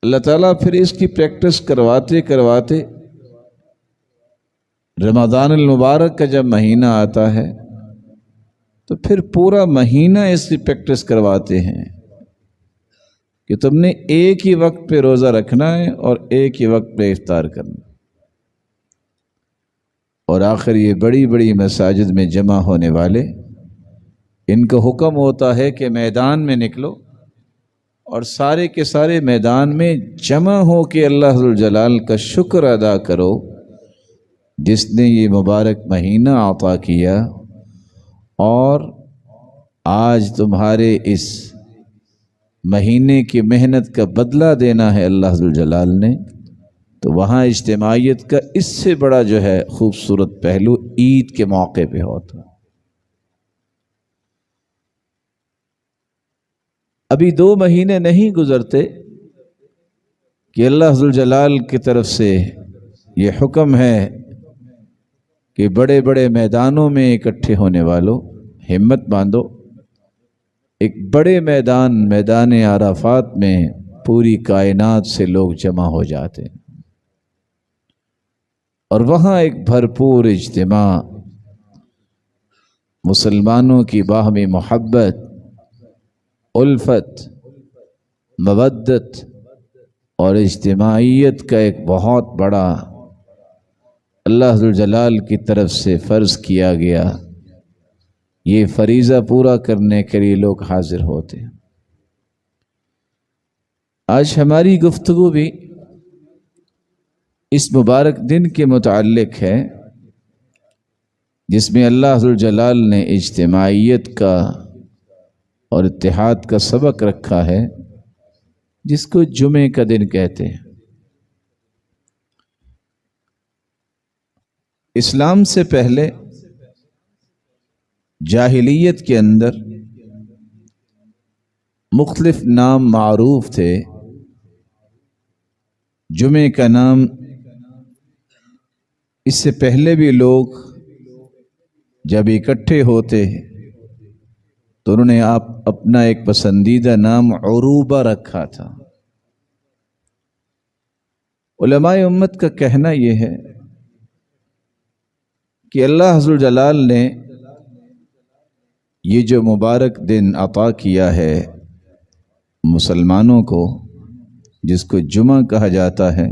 اللہ تعالیٰ پھر اس کی پریکٹس کرواتے کرواتے رمضان المبارک کا جب مہینہ آتا ہے تو پھر پورا مہینہ اس کی پریکٹس کرواتے ہیں کہ تم نے ایک ہی وقت پہ روزہ رکھنا ہے اور ایک ہی وقت پہ افطار کرنا، اور آخر یہ بڑی بڑی مساجد میں جمع ہونے والے، ان کا حکم ہوتا ہے کہ میدان میں نکلو اور سارے کے سارے میدان میں جمع ہو کے اللہ ذوالجلال کا شکر ادا کرو جس نے یہ مبارک مہینہ عطا کیا، اور آج تمہارے اس مہینے کی محنت کا بدلہ دینا ہے اللہ ذوالجلال نے۔ تو وہاں اجتماعیت کا اس سے بڑا جو ہے خوبصورت پہلو عید کے موقع پہ ہوتا۔ ابھی 2 مہینے نہیں گزرتے کہ اللہ ذوالجلال کی طرف سے یہ حکم ہے کہ بڑے بڑے میدانوں میں اکٹھے ہونے والوں ہمت باندھو، ایک بڑے میدان عرفات میں پوری کائنات سے لوگ جمع ہو جاتے ہیں، اور وہاں ایک بھرپور اجتماع، مسلمانوں کی باہمی محبت، الفت، مودت اور اجتماعیت کا ایک بہت بڑا اللہ ذوالجلال کی طرف سے فرض کیا گیا، یہ فریضہ پورا کرنے کے لیے لوگ حاضر ہوتے ہیں۔ آج ہماری گفتگو بھی اس مبارک دن کے متعلق ہے جس میں اللہ ذوالجلال نے اجتماعیت کا اور اتحاد کا سبق رکھا ہے، جس کو جمعے کا دن کہتے ہیں۔ اسلام سے پہلے جاہلیت کے اندر مختلف نام معروف تھے۔ جمعے کا نام اس سے پہلے بھی لوگ جب اکٹھے ہوتے تو انہوں نے اپنا ایک پسندیدہ نام عروبہ رکھا تھا۔ علماء امت کا کہنا یہ ہے کہ اللہ ذوالجلال نے یہ جو مبارک دن عطا کیا ہے مسلمانوں کو، جس کو جمعہ کہا جاتا ہے،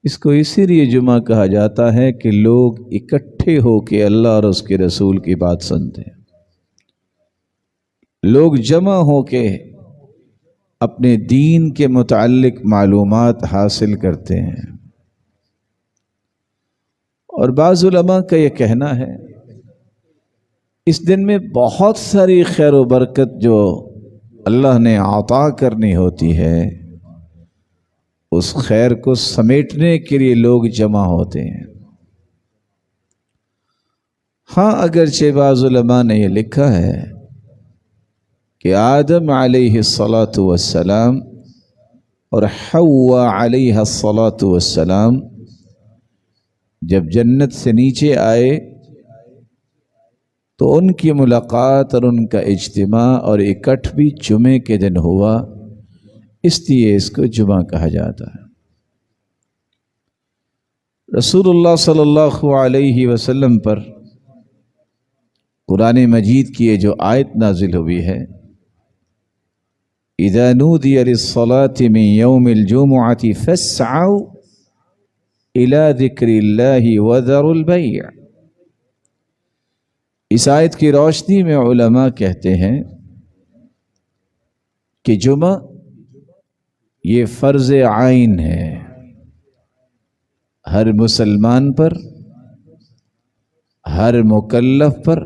اس کو اسی لیے جمعہ کہا جاتا ہے کہ لوگ اکٹھے ہو کے اللہ اور اس کے رسول کی بات سنتے ہیں، لوگ جمع ہو کے اپنے دین کے متعلق معلومات حاصل کرتے ہیں۔ اور بعض علماء کا یہ کہنا ہے اس دن میں بہت ساری خیر و برکت جو اللہ نے عطا کرنی ہوتی ہے، اس خیر کو سمیٹنے کے لیے لوگ جمع ہوتے ہیں۔ ہاں، اگرچہ بعض علماء نے یہ لکھا ہے کہ آدم علیہ السلام اور حوا علیہ السلام جب جنت سے نیچے آئے تو ان کی ملاقات اور ان کا اجتماع اور اکٹھ بھی جمعے کے دن ہوا، اس لیے اس کو جمعہ کہا جاتا ہے۔ رسول اللہ صلی اللہ علیہ وسلم پر قرآن مجید کی یہ جو آیت نازل ہوئی ہے، اذا نودی للصلاة من یوم الجمعة فاسعوا الى ذکر اللہ وذروا البیع، اس آیت کی روشنی میں علماء کہتے ہیں کہ جمعہ یہ فرض عین ہے ہر مسلمان پر، ہر مکلف پر،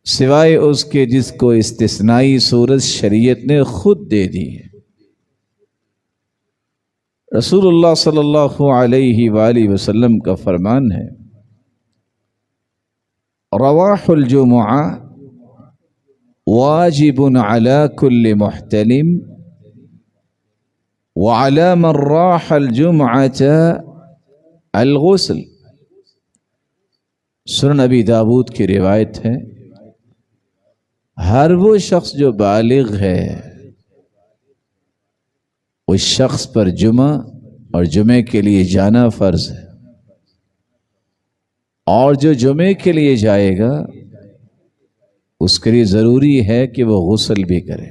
سوائے اس کے جس کو استثنائی صورت شریعت نے خود دے دی ہے۔ رسول اللہ صلی اللہ علیہ وآلہ وسلم کا فرمان ہے، رواح الجمعہ واجب علی کل محتلم وعلی من راح الجمعة الغسل۔ سنن ابی داود کی روایت ہے، ہر وہ شخص جو بالغ ہے اس شخص پر جمعہ اور جمعے کے لیے جانا فرض ہے، اور جو جمعے کے لیے جائے گا اس کے لیے ضروری ہے کہ وہ غسل بھی کرے۔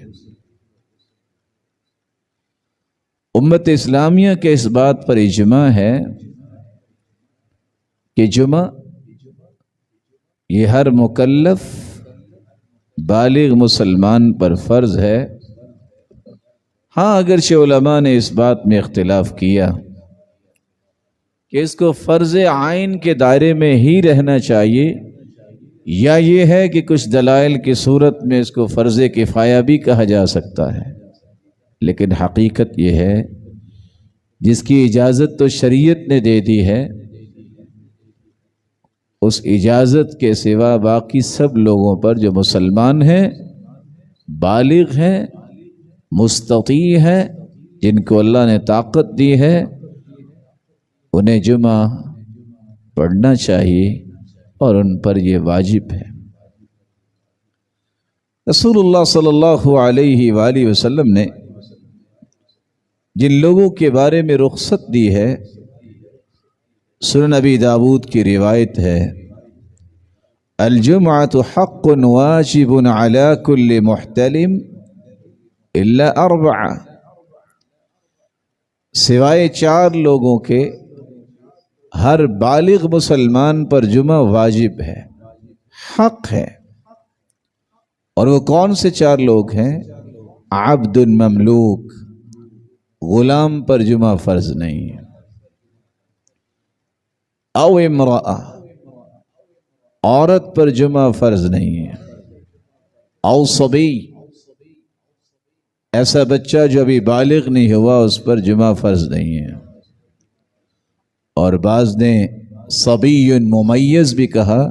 امت اسلامیہ کے اس بات پر اجماع ہے کہ جمعہ یہ ہر مکلف بالغ مسلمان پر فرض ہے۔ ہاں، اگرچہ علماء نے اس بات میں اختلاف کیا کہ اس کو فرض عین کے دائرے میں ہی رہنا چاہیے، یا یہ ہے کہ کچھ دلائل کی صورت میں اس کو فرض کفایہ بھی کہا جا سکتا ہے، لیکن حقیقت یہ ہے جس کی اجازت تو شریعت نے دے دی ہے، اس اجازت کے سوا باقی سب لوگوں پر جو مسلمان ہیں، بالغ ہیں، مستطیع ہیں، جن کو اللہ نے طاقت دی ہے، انہیں جمعہ پڑھنا چاہیے اور ان پر یہ واجب ہے۔ رسول اللہ صلی اللہ علیہ وآلہ وسلم نے جن لوگوں کے بارے میں رخصت دی ہے، سنن ابی داود کی روایت ہے، الجمعۃ حق واجب علی کل محتلم الا اربعہ، سوائے 4 لوگوں کے ہر بالغ مسلمان پر جمعہ واجب ہے، حق ہے۔ اور وہ کون سے 4 لوگ ہیں؟ عبد مملوک، غلام پر جمعہ فرض نہیں ہے، او امرأہ، عورت پر جمعہ فرض نہیں ہے، او صبی، ایسا بچہ جو ابھی بالغ نہیں ہوا اس پر جمعہ فرض نہیں ہے۔ اور بعض نے صبی ممیز بھی کہا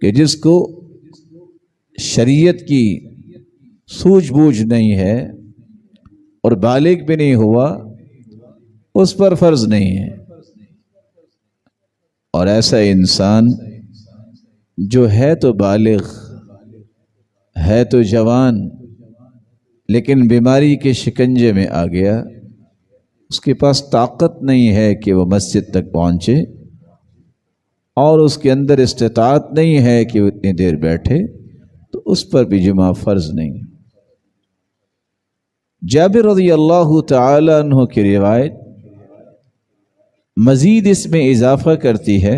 کہ جس کو شریعت کی سوجھ بوجھ نہیں ہے اور بالغ بھی نہیں ہوا، اس پر فرض نہیں ہے۔ اور ایسا انسان جو ہے تو بالغ، ہے تو جوان، لیکن بیماری کے شکنجے میں آ گیا، اس کے پاس طاقت نہیں ہے کہ وہ مسجد تک پہنچے، اور اس کے اندر استطاعت نہیں ہے کہ وہ اتنی دیر بیٹھے، تو اس پر بھی جمعہ فرض نہیں۔ جابر رضی اللہ تعالی عنہ کی روایت مزید اس میں اضافہ کرتی ہے،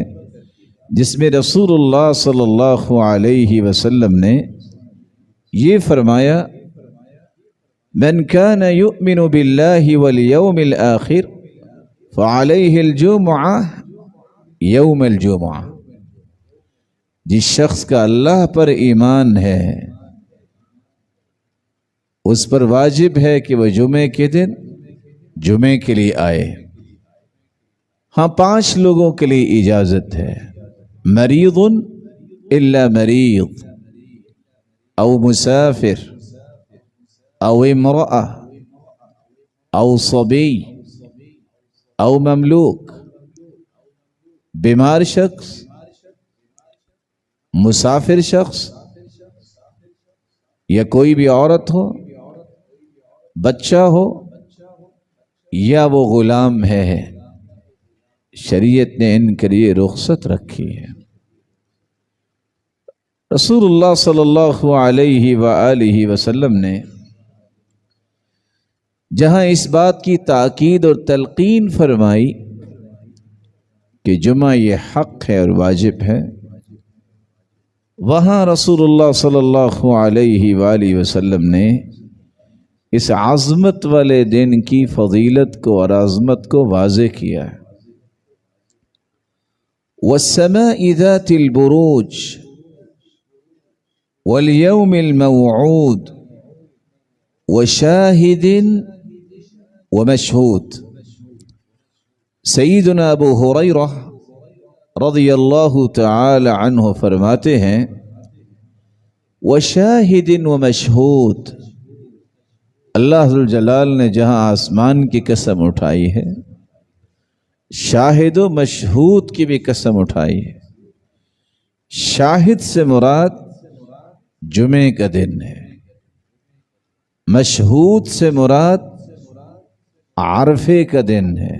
جس میں رسول اللہ صلی اللہ علیہ وسلم نے یہ فرمایا، من كان يؤمن بالله واليوم الآخر فعليه الجمعة يوم الجمعة، جس شخص کا اللہ پر ایمان ہے اس پر واجب ہے کہ وہ جمعے کے دن جمعے کے لیے آئے۔ ہاں، 5 لوگوں کے لیے اجازت ہے، مریض الا مریض، او مسافر، او امرأہ، او صبی، او مملوک، بیمار شخص، مسافر شخص، یا کوئی بھی عورت ہو، بچہ ہو، یا وہ غلام ہے، شریعت نے ان کے لیے رخصت رکھی ہے۔ رسول اللہ صلی اللہ علیہ وآلہ وسلم نے جہاں اس بات کی تاکید اور تلقین فرمائی کہ جمعہ یہ حق ہے اور واجب ہے، وہاں رسول اللہ صلی اللہ علیہ وآلہ وسلم نے اس عظمت والے دن کی فضیلت کو اور عظمت کو واضح کیا ہے۔ والسماء ذات البروج واليوم الموعود وشاہد ومشہود۔ سیدنا ابو ہریرہ رضی اللہ تعالی عنہ فرماتے ہیں، وشاہد ومشہود، اللہ ذوالجلال نے جہاں آسمان کی قسم اٹھائی ہے، شاہد و مشہود کی بھی قسم اٹھائی ہے۔ شاہد سے مراد جمعے کا دن ہے، مشہود سے مراد عرفے کا دن ہے،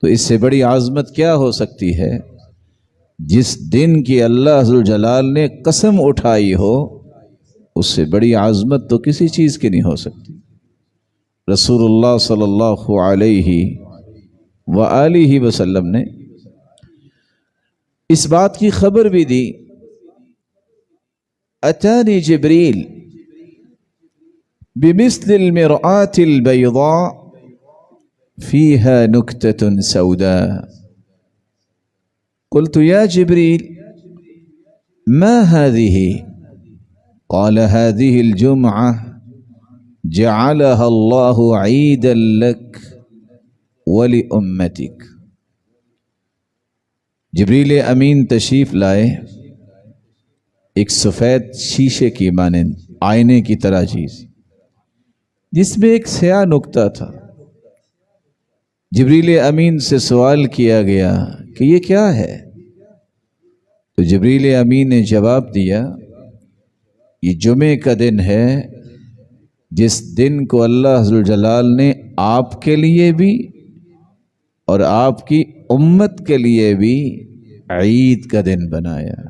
تو اس سے بڑی عظمت کیا ہو سکتی ہے؟ جس دن کی اللہ ذوالجلال نے قسم اٹھائی ہو، اس سے بڑی عظمت تو کسی چیز کی نہیں ہو سکتی۔ رسول اللہ صلی اللہ علیہ وآلہ وسلم نے اس بات کی خبر بھی دی، اتانی جبریل بمثل المرآة البيضاء فيها نكتة سوداء قلت يا جبريل ما هذه؟ قال هذه الجمعة جعلها الله عيدا لك ولأمتك۔ جبریل امین تشریف لائے، ایک سفید شیشے کی مانند، آئینے کی طرح چیز، جس میں ایک سیاہ نقطہ تھا۔ جبریل امین سے سوال کیا گیا کہ یہ کیا ہے؟ تو جبریل امین نے جواب دیا، یہ جمعے کا دن ہے، جس دن کو اللہ ذوالجلال نے آپ کے لیے بھی اور آپ کی امت کے لیے بھی عید کا دن بنایا۔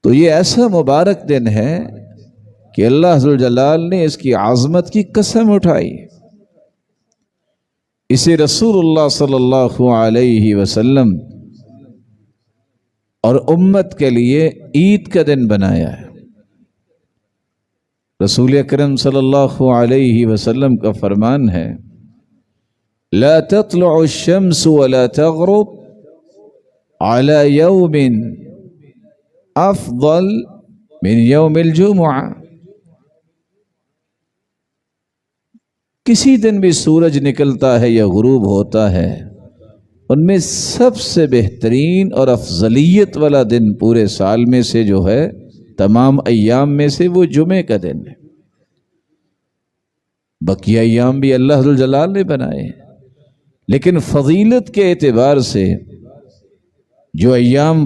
تو یہ ایسا مبارک دن ہے کہ اللہ ذوالجلال نے اس کی عظمت کی قسم اٹھائی۔ اسے رسول اللہ صلی اللہ علیہ وسلم اور امت کے لیے عید کا دن بنایا ہے۔ رسول اکرم صلی اللہ علیہ وسلم کا فرمان ہے، لا تطلع الشمس ولا تغرب على يوم افضل من يوم الجمعہ۔ کسی دن بھی سورج نکلتا ہے یا غروب ہوتا ہے، ان میں سب سے بہترین اور افضلیت والا دن پورے سال میں سے جو ہے، تمام ایام میں سے، وہ جمعے کا دن ہے۔ بقیہ ایام بھی اللہ ذوالجلال نے بنائے ہیں، لیکن فضیلت کے اعتبار سے جو ایام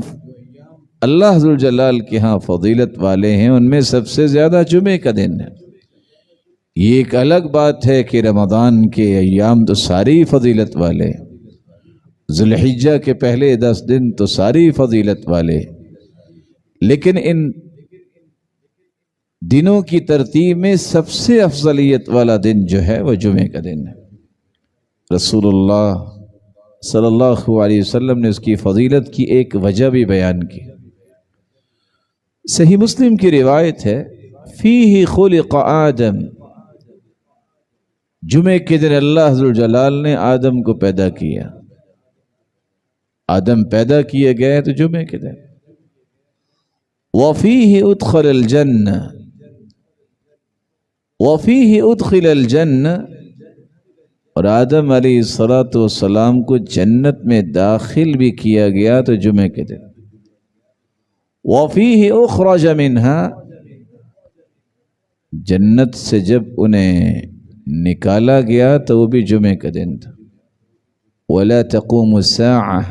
اللہ ذوالجلال کے ہاں فضیلت والے ہیں، ان میں سب سے زیادہ جمعے کا دن ہے۔ یہ ایک الگ بات ہے کہ رمضان کے ایام تو ساری فضیلت والے، ذوالحجہ کے پہلے 10 دن تو ساری فضیلت والے، لیکن ان دنوں کی ترتیب میں سب سے افضلیت والا دن جو ہے وہ جمعے کا دن ہے۔ رسول اللہ صلی اللہ علیہ وسلم نے اس کی فضیلت کی ایک وجہ بھی بیان کی۔ صحیح مسلم کی روایت ہے، فیہ خلق آدم، جمعے کے دن اللہ ذوالجلال نے آدم کو پیدا کیا۔ آدم پیدا کیے گئے تو جمعے کے دن۔ وفیہ ادخل الجنہ، وفیہ ادخل الجنہ، اور آدم علیہ السلام کو جنت میں داخل بھی کیا گیا تو جمعے کے دن۔ وفیہ اخرج منہا، جنت سے جب انہیں نکالا گیا تو وہ بھی جمعے کا دن تھا۔ ولا تقوم الساعہ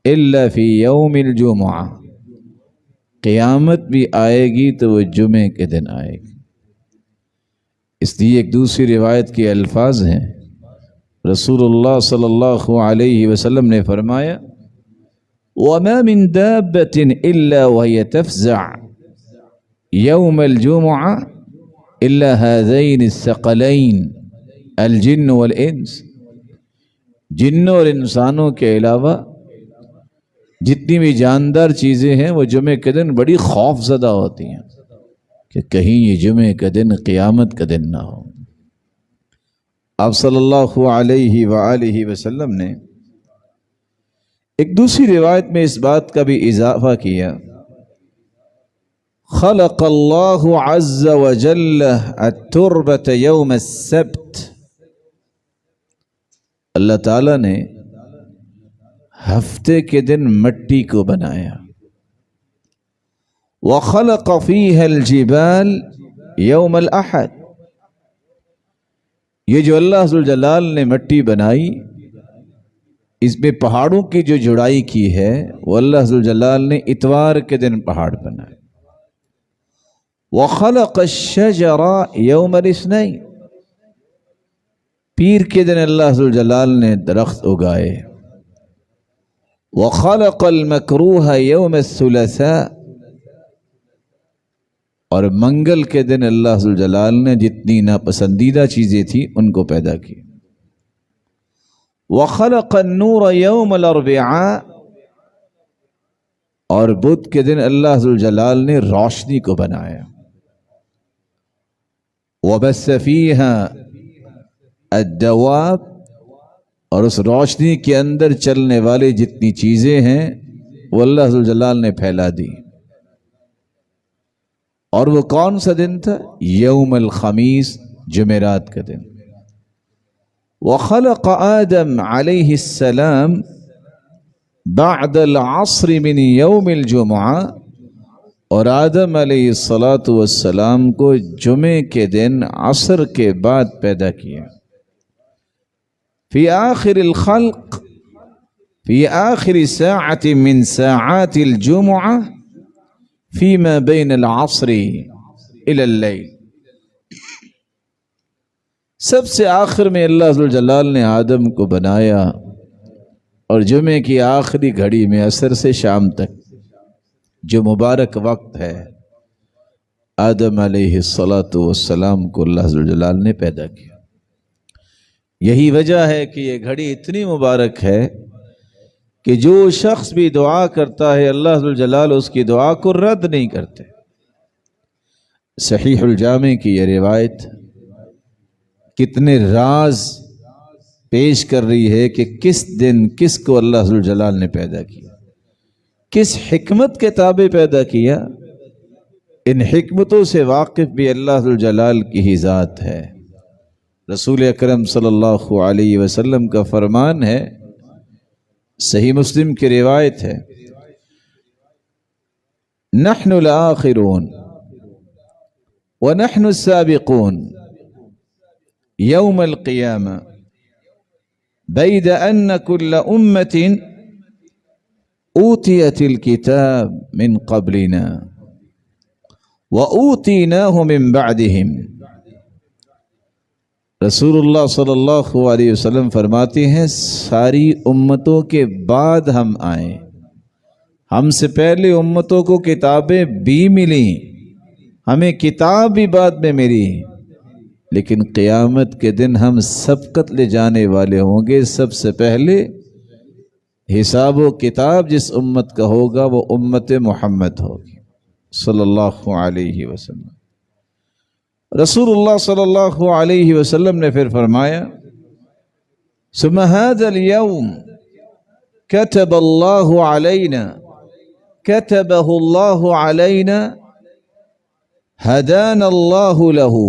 الا فی یوم الجمعہ، قیامت بھی آئے گی تو وہ جمعے کے دن آئے گی۔ اس لیے ایک دوسری روایت کے الفاظ ہیں، رسول اللہ صلی اللہ علیہ وسلم نے فرمایا، وَمَا مِن دَابَّةٍ إِلَّا وَهِيَ تَفْزَعُ يَوْمَ الْجُمُعَةِ إِلَّا هَذَيْنِ الثَّقَلَيْنِ الْجِنُّ وَالْإِنسِ، جنوں اور انسانوں کے علاوہ جتنی بھی جاندار چیزیں ہیں وہ جمعے کے دن بڑی خوف زدہ ہوتی ہیں کہ کہیں یہ جمعے کا دن قیامت کا دن نہ ہو۔ آپ صلی اللہ علیہ وآلہ وسلم نے ایک دوسری روایت میں اس بات کا بھی اضافہ کیا، خلق اللہ عز وجل التربة یوم السبت، اللہ تعالیٰ نے ہفتے کے دن مٹی کو بنایا۔ وخلق فيها الجبال یوم الاحد، یہ جو اللہ ذوالجلال نے مٹی بنائی، اس میں پہاڑوں کی جو جڑائی کی ہے وہ اللہ ذوالجلال نے اتوار کے دن پہاڑ بنائے۔ وخلق الشجر یوم الاثنین، پیر کے دن اللہ ذوالجلال نے درخت اگائے. وَخَلَقَ الْمَكْرُوهَ يَوْمَ الثُّلَثَاءِ، اور منگل کے دن اللہ ذوالجلال نے جتنی ناپسندیدہ چیزیں تھیں ان کو پیدا کی. وَخَلَقَ النُّورَ يَوْمَ الْأَرْبِعَاءِ، اور بدھ کے دن اللہ ذوالجلال نے روشنی کو بنایا. وَبَثَّ فِيهَا الدَّوَابَ، اور اس روشنی کے اندر چلنے والے جتنی چیزیں ہیں وہ اللہ ذوالجلال نے پھیلا دی. اور وہ کون سا دن تھا؟ یوم الخمیس، جمعرات کا دن. وخلق آدم علیہ السلام بعد العصر من یوم الجمعہ، اور آدم علیہ السلام کو جمعے کے دن عصر کے بعد پیدا کیا. فی آخر الخلق، فی آخر ساعت من ساعات الجمعہ، فیما بین العصر الی اللیل. سب سے آخر میں اللہ ذوالجلال نے آدم کو بنایا، اور جمعے کی آخری گھڑی میں عصر سے شام تک جو مبارک وقت ہے، آدم علیہ السلام کو اللہ ذوالجلال نے پیدا کیا. یہی وجہ ہے کہ یہ گھڑی اتنی مبارک ہے کہ جو شخص بھی دعا کرتا ہے اللہ ذوالجلال اس کی دعا کو رد نہیں کرتے. صحیح الجامع کی یہ روایت کتنے راز پیش کر رہی ہے کہ کس دن کس کو اللہ ذوالجلال نے پیدا کیا، کس حکمت کے تابع پیدا کیا. ان حکمتوں سے واقف بھی اللہ ذوالجلال کی ہی ذات ہے. رسول اکرم صلی اللہ علیہ وسلم کا فرمان ہے، صحیح مسلم کی روایت ہے، نحن الآخرون ونحن السابقون یوم القیامہ بید ان کل امت اوتیت الکتاب من قبلنا وأوتیناہ من بعدہم. رسول اللہ صلی اللہ علیہ وسلم فرماتے ہیں ساری امتوں کے بعد ہم آئے، ہم سے پہلے امتوں کو کتابیں بھی ملیں، ہمیں کتاب بھی بعد میں ملی، لیکن قیامت کے دن ہم سبقت لے جانے والے ہوں گے. سب سے پہلے حساب و کتاب جس امت کا ہوگا وہ امت محمد ہوگی صلی اللہ علیہ وسلم. رسول اللہ صلی اللہ علیہ وسلم نے پھر فرمایا ثم هذا اليوم كتب الله علينا كتبه الله علينا هدانا الله له.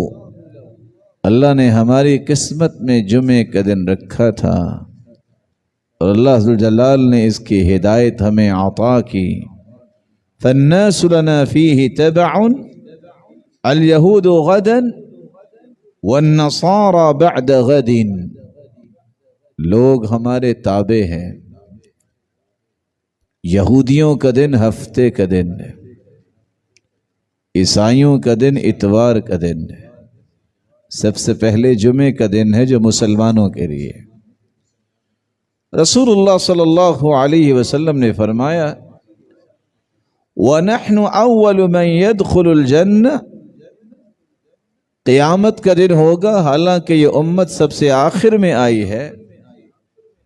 اللہ نے ہماری قسمت میں جمعے کا دن رکھا تھا اور اللہ ذوالجلال نے اس کی ہدایت ہمیں عطا کی. فالناس لنا فيه تبع الیہود غدا والنصارى بعد غد. لوگ ہمارے تابع ہیں. یہودیوں کا دن ہفتے کا دن ہے، عیسائیوں کا دن اتوار کا دن ہے. سب سے پہلے جمعے کا دن ہے جو مسلمانوں کے لیے. رسول اللہ صلی اللہ علیہ وسلم نے فرمایا وَنَحْنُ أَوَّلُ مَنْ يَدْخُلُ الْجَنَّةِ. قیامت کا دن ہوگا، حالانکہ یہ امت سب سے آخر میں آئی ہے،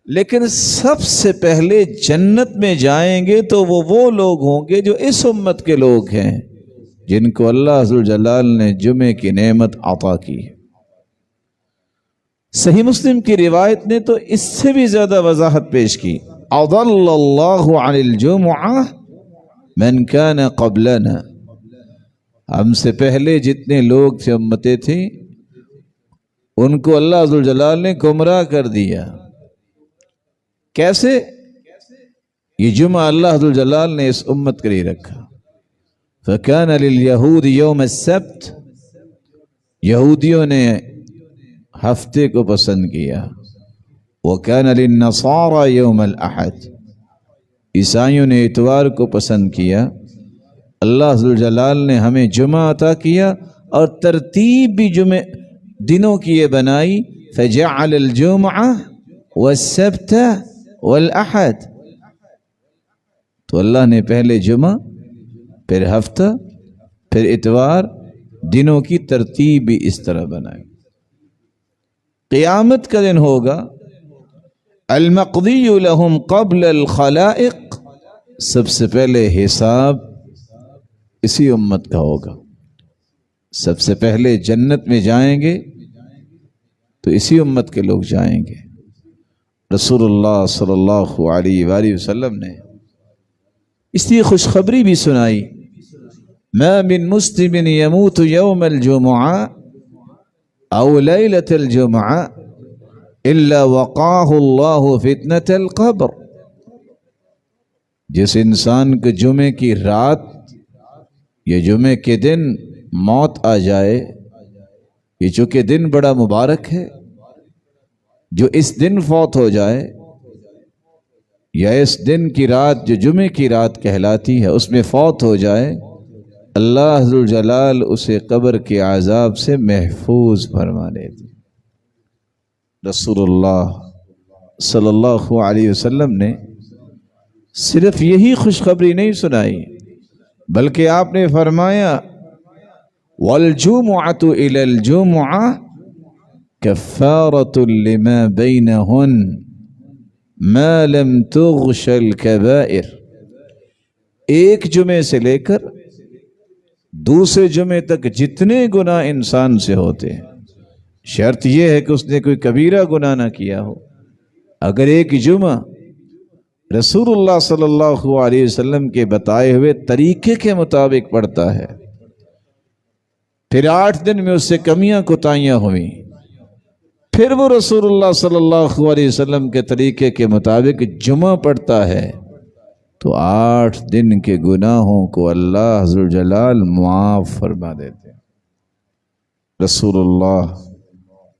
لیکن سب سے پہلے جنت میں جائیں گے تو وہ لوگ ہوں گے جو اس امت کے لوگ ہیں جن کو اللہ ذوالجلال نے جمعے کی نعمت عطا کی. صحیح مسلم کی روایت نے تو اس سے بھی زیادہ وضاحت پیش کی. اضل اللہ عن الجمعہ من کان قبلنا. ہم سے پہلے جتنے لوگ تھے، امتیں تھیں، ان کو اللہ ذوالجلال نے گمراہ کر دیا. کیسے؟ یہ جمعہ اللہ ذوالجلال نے اس امت کے لیے رکھا. فَكَانَ لِلْيَهُودِ يَوْمَ السَّبْتِ. یہودیوں نے ہفتے کو پسند کیا. وَكَانَ لِلنَّصَارَى يَوْمَ الْأَحَدِ. عیسائیوں نے اتوار کو پسند کیا. اللہ ذوالجلال نے ہمیں جمعہ عطا کیا اور ترتیب بھی جمعہ دنوں کی یہ بنائی فجعل الجمعہ والسبت والأحد، تو اللہ نے پہلے جمعہ، پھر ہفتہ، پھر اتوار، دنوں کی ترتیب بھی اس طرح بنائی۔ قیامت کا دن ہوگا المقضی لہم قبل الخلائق، سب سے پہلے حساب اسی امت کا ہوگا، سب سے پہلے جنت میں جائیں گے تو اسی امت کے لوگ جائیں گے۔ رسول اللہ صلی اللہ علیہ وآلہ وسلم نے اس لیے خوشخبری بھی سنائی، ما من مسلم يموت يوم الجمعہ او لیلۃ الجمعہ الا وقاه اللہ فتنة القبر، جس انسان کو جمعے کی رات یا جمعے کے دن موت آ جائے، یہ چونکہ دن بڑا مبارک ہے، جو اس دن فوت ہو جائے یا اس دن کی رات جو جمعے کی رات کہلاتی ہے اس میں فوت ہو جائے، اللہ ذوالجلال اسے قبر کے عذاب سے محفوظ فرما دیتے۔ رسول اللہ صلی اللہ علیہ وسلم نے صرف یہی خوشخبری نہیں سنائی، بلکہ آپ نے فرمایا وَالْجُمُعَةُ إِلَى الْجُمُعَةِ كَفَّارَةٌ لِمَا بَيْنَهُنَّ مَا لَمْ تُغْشَ الْكَبَائِرِ، ایک جمعے سے لے کر دوسرے جمعے تک جتنے گناہ انسان سے ہوتے ہیں، شرط یہ ہے کہ اس نے کوئی کبیرہ گناہ نہ کیا ہو۔ اگر ایک جمعہ رسول اللہ صلی اللہ علیہ وسلم کے بتائے ہوئے طریقے کے مطابق پڑھتا ہے، پھر 8 دن میں اس سے کمیاں کوتاہیاں ہوئیں، پھر وہ رسول اللہ صلی اللہ علیہ وسلم کے طریقے کے مطابق جمعہ پڑھتا ہے، تو 8 دن کے گناہوں کو اللہ ذوالجلال معاف فرما دیتے ہیں۔ رسول اللہ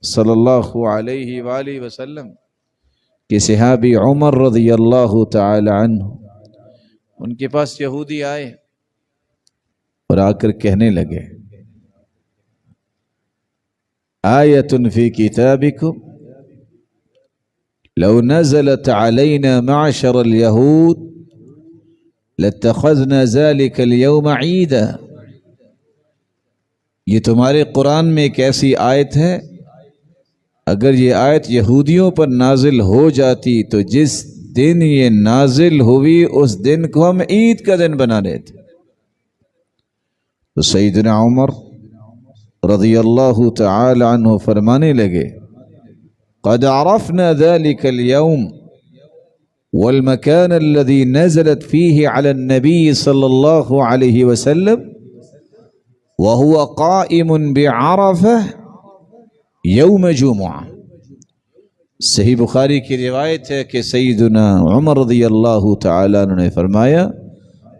صلی اللہ علیہ وآلہ وسلم کہ صحابی عمر رضی اللہ تعالی عنہ، ان کے پاس یہودی آئے اور آ کر کہنے لگے آیۃ فی کتابکم لو نزلت علینا معشر الیہود لاتخذنا ذلك اليوم عیدا، یہ تمہارے قرآن میں ایک ایسی آیت ہے، اگر یہ آیت یہودیوں پر نازل ہو جاتی تو جس دن یہ نازل ہوئی اس دن کو ہم عید کا دن بنا لیتے۔ تو سیدنا عمر رضی اللہ تعالی عنہ فرمانے لگے قد عرفنا ذلك اليوم والمكان الذي نزلت فيه على النبي صلى الله عليه وسلم وهو قائم بعرفة يوم جمعہ۔ صحیح بخاری کی روایت ہے کہ سیدنا عمر رضی اللہ تعالیٰ عنہ نے فرمایا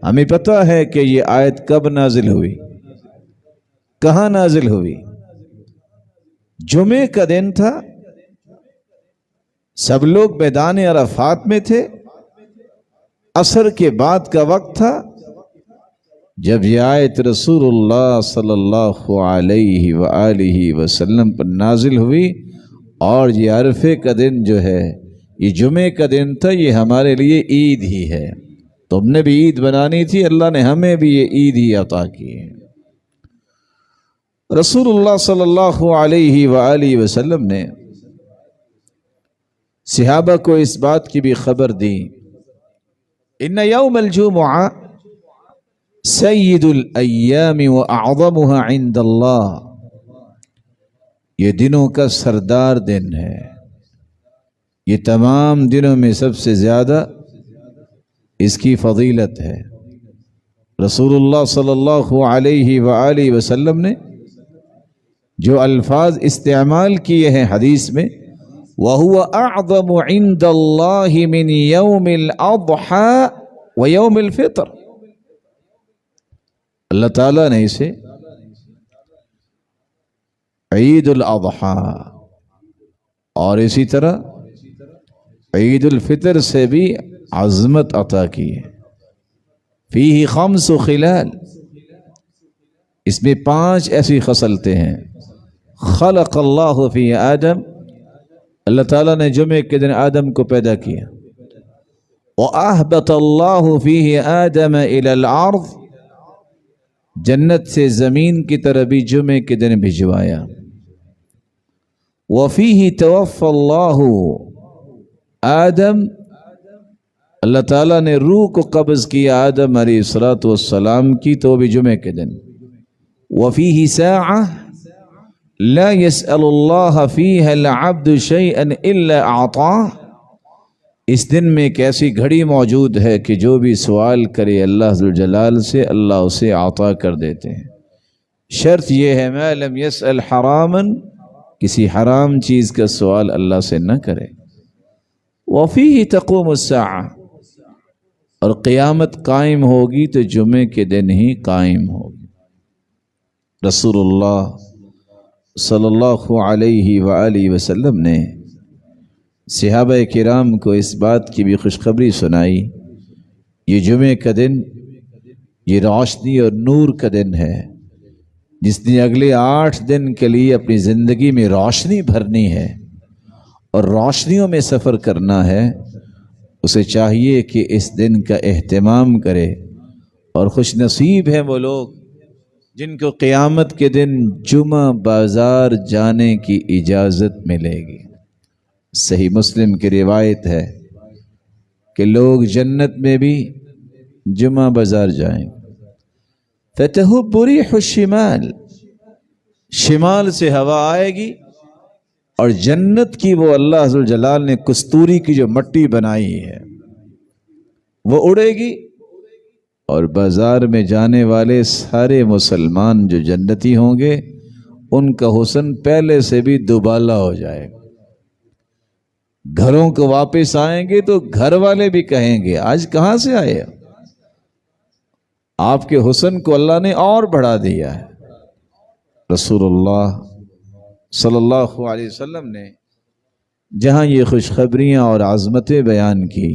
ہمیں پتہ ہے کہ یہ آیت کب نازل ہوئی، کہاں نازل ہوئی۔ جمعے کا دن تھا، سب لوگ میدان عرفات میں تھے، عصر کے بعد کا وقت تھا جب یہ آیت رسول اللہ صلی اللہ علیہ وآلہ وسلم پر نازل ہوئی، اور یہ عرفے کا دن جو ہے، یہ جمعے کا دن تھا، یہ ہمارے لیے عید ہی ہے۔ تم نے بھی عید بنانی تھی، اللہ نے ہمیں بھی یہ عید ہی عطا کی ہے۔ رسول اللہ صلی اللہ علیہ وآلہ وسلم نے صحابہ کو اس بات کی بھی خبر دی ان یوم الجمعہ سید الایام واعظمها عند اللہ، یہ دنوں کا سردار دن ہے، یہ تمام دنوں میں سب سے زیادہ اس کی فضیلت ہے۔ رسول اللہ صلی اللہ علیہ وآلہ وسلم نے جو الفاظ استعمال کیے ہیں حدیث میں وَهُوَ أَعْظَمُ عِنْدَ اللَّهِ مِنْ يَوْمِ الْأَضْحَى وَيَوْمِ الْفِطْرِ، اللہ تعالیٰ نے اسے عید الاضحیٰ اور اسی طرح عید الفطر سے بھی عظمت عطا کی ہے۔ فیہ خمس خلال، اس میں 5 ایسی خصلتیں ہیں۔ خلق اللہ فی آدم اللہ تعالیٰ نے جمعے کے دن آدم کو پیدا کیا. وَأَهْبَطَ اللَّهُ فِيهِ آدَمَ إِلَى الْأَرْضِ، جنت سے زمین کی طرف بھی جمعے کے دن بھجوایا. وَفِيهِ تَوَفَّى اللَّهُ آدم، اللہ تعالیٰ نے روح کو قبض کیا آدم علیہ السلام کی تو بھی جمعے کے دن. وَفِيهِ سَاعَةٌ لَا يَسْأَلُ اللَّهَ فِيهَا الْعَبْدُ شَيْئًا إِلَّا أَعْطَاهُ، اس دن میں ایک ایسی گھڑی موجود ہے کہ جو بھی سوال کرے اللہ ذوالجلال سے اللہ اسے عطا کر دیتے ہیں. شرط یہ ہے مَا لَمْ يَسْأَلْ حَرَامًا، کسی حرام چیز کا سوال اللہ سے نہ کرے. وَفِيهِ تَقُومُ السَّاعَةُ، اور قیامت قائم ہوگی تو جمعے کے دن ہی قائم ہوگی. رسول اللہ صلی اللہ علیہ وآلہ وسلم نے صحابہ کرام کو اس بات کی بھی خوشخبری سنائی، یہ جمعے کا دن یہ روشنی اور نور کا دن ہے. جس نے اگلے 8 دن کے لیے اپنی زندگی میں روشنی بھرنی ہے اور روشنیوں میں سفر کرنا ہے، اسے چاہیے کہ اس دن کا اہتمام کرے. اور خوش نصیب ہیں وہ لوگ جن کو قیامت کے دن جمعہ بازار جانے کی اجازت ملے گی. صحیح مسلم کی روایت ہے کہ لوگ جنت میں بھی جمعہ بازار جائیں. فَتَهُبُّ رِيحُ الشِّمَالِ، شمال سے ہوا آئے گی اور جنت کی وہ اللہ ذوالجلال نے کستوری کی جو مٹی بنائی ہے وہ اڑے گی، اور بازار میں جانے والے سارے مسلمان جو جنتی ہوں گے ان کا حسن پہلے سے بھی دوبالا ہو جائے گا. گھروں کو واپس آئیں گے تو گھر والے بھی کہیں گے آج کہاں سے آئے؟ آپ کے حسن کو اللہ نے اور بڑھا دیا ہے. رسول اللہ صلی اللہ علیہ وسلم نے جہاں یہ خوشخبریاں اور عظمتیں بیان کی،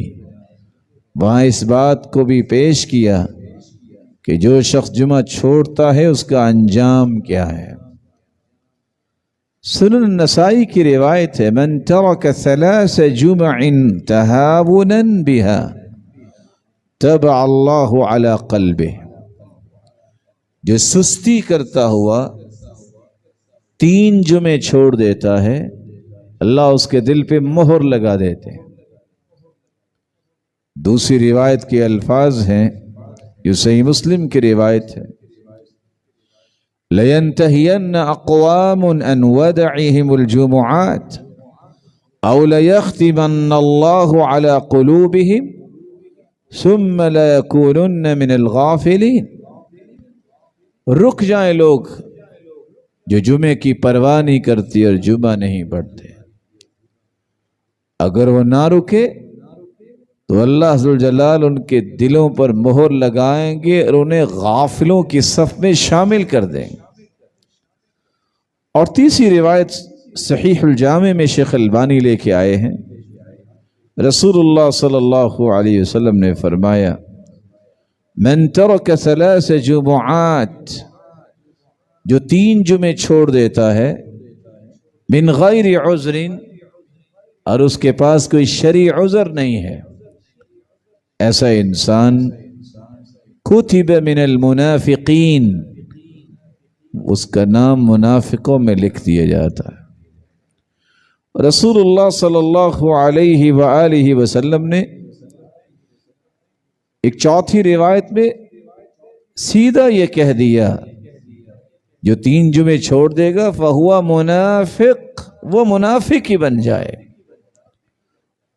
وہاں اس بات کو بھی پیش کیا کہ جو شخص جمعہ چھوڑتا ہے اس کا انجام کیا ہے. سنن النسائی کی روایت ہے من ترک 3 جمع تہاونا بها تبع اللہ علی قلبہ، جو سستی کرتا ہوا 3 جمعے چھوڑ دیتا ہے اللہ اس کے دل پہ مہر لگا دیتے ہیں. دوسری روایت کے الفاظ ہیں، یہ صحیح مسلم کی روایت ہے، لَيَنْتَهِيَنَّ أَقْوَامٌ أَنْ وَدَعِهِمُ الْجُمُعَاتِ أَوْ لَيَخْتِمَنَّ اللَّهُ عَلَى قُلُوبِهِمْ ثُمَّ لَيَكُونُنَّ مِنَ الْغَافِلِينَ. رک جائیں لوگ جو جمعے کی پرواہ نہیں کرتی اور جمعہ نہیں پڑھتے. اگر وہ نہ رکے تو اللہ ذوالجلال ان کے دلوں پر مہر لگائیں گے اور انہیں غافلوں کی صف میں شامل کر دیں گے. اور تیسری روایت صحیح الجامع میں شیخ البانی لے کے آئے ہیں، رسول اللہ صلی اللہ علیہ وسلم نے فرمایا من ترک 3 جمعات، جو 3 جمعے چھوڑ دیتا ہے من غیر عذر، اور اس کے پاس کوئی شرعی عذر نہیں ہے، ایسا انسان کتب من المنافقین، اس کا نام منافقوں میں لکھ دیا جاتا ہے. رسول اللہ صلی اللہ علیہ وآلہ وسلم نے ایک چوتھی روایت میں سیدھا یہ کہہ دیا جو 3 جمعے چھوڑ دے گا فہو منافق، وہ منافق ہی بن جائے.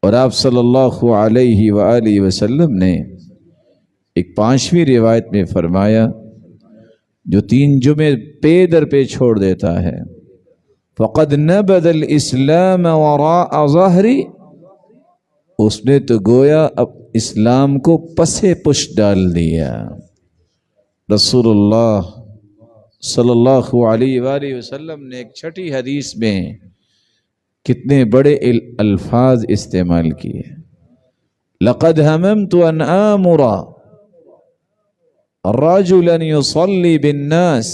اور آپ صلی اللہ علیہ وآلہ وسلم نے ایک 5ویں روایت میں فرمایا جو 3 جمعے پے در پہ چھوڑ دیتا ہے فقد نبذ الاسلام وراء ظہری، اس نے تو گویا اب اسلام کو پسے پش ڈال دیا. رسول اللہ صلی اللہ علیہ وآلہ وسلم نے ایک چھٹی حدیث میں کتنے بڑے الفاظ استعمال کیے. لقد هممت ان آمر رجلا يصلي بالناس،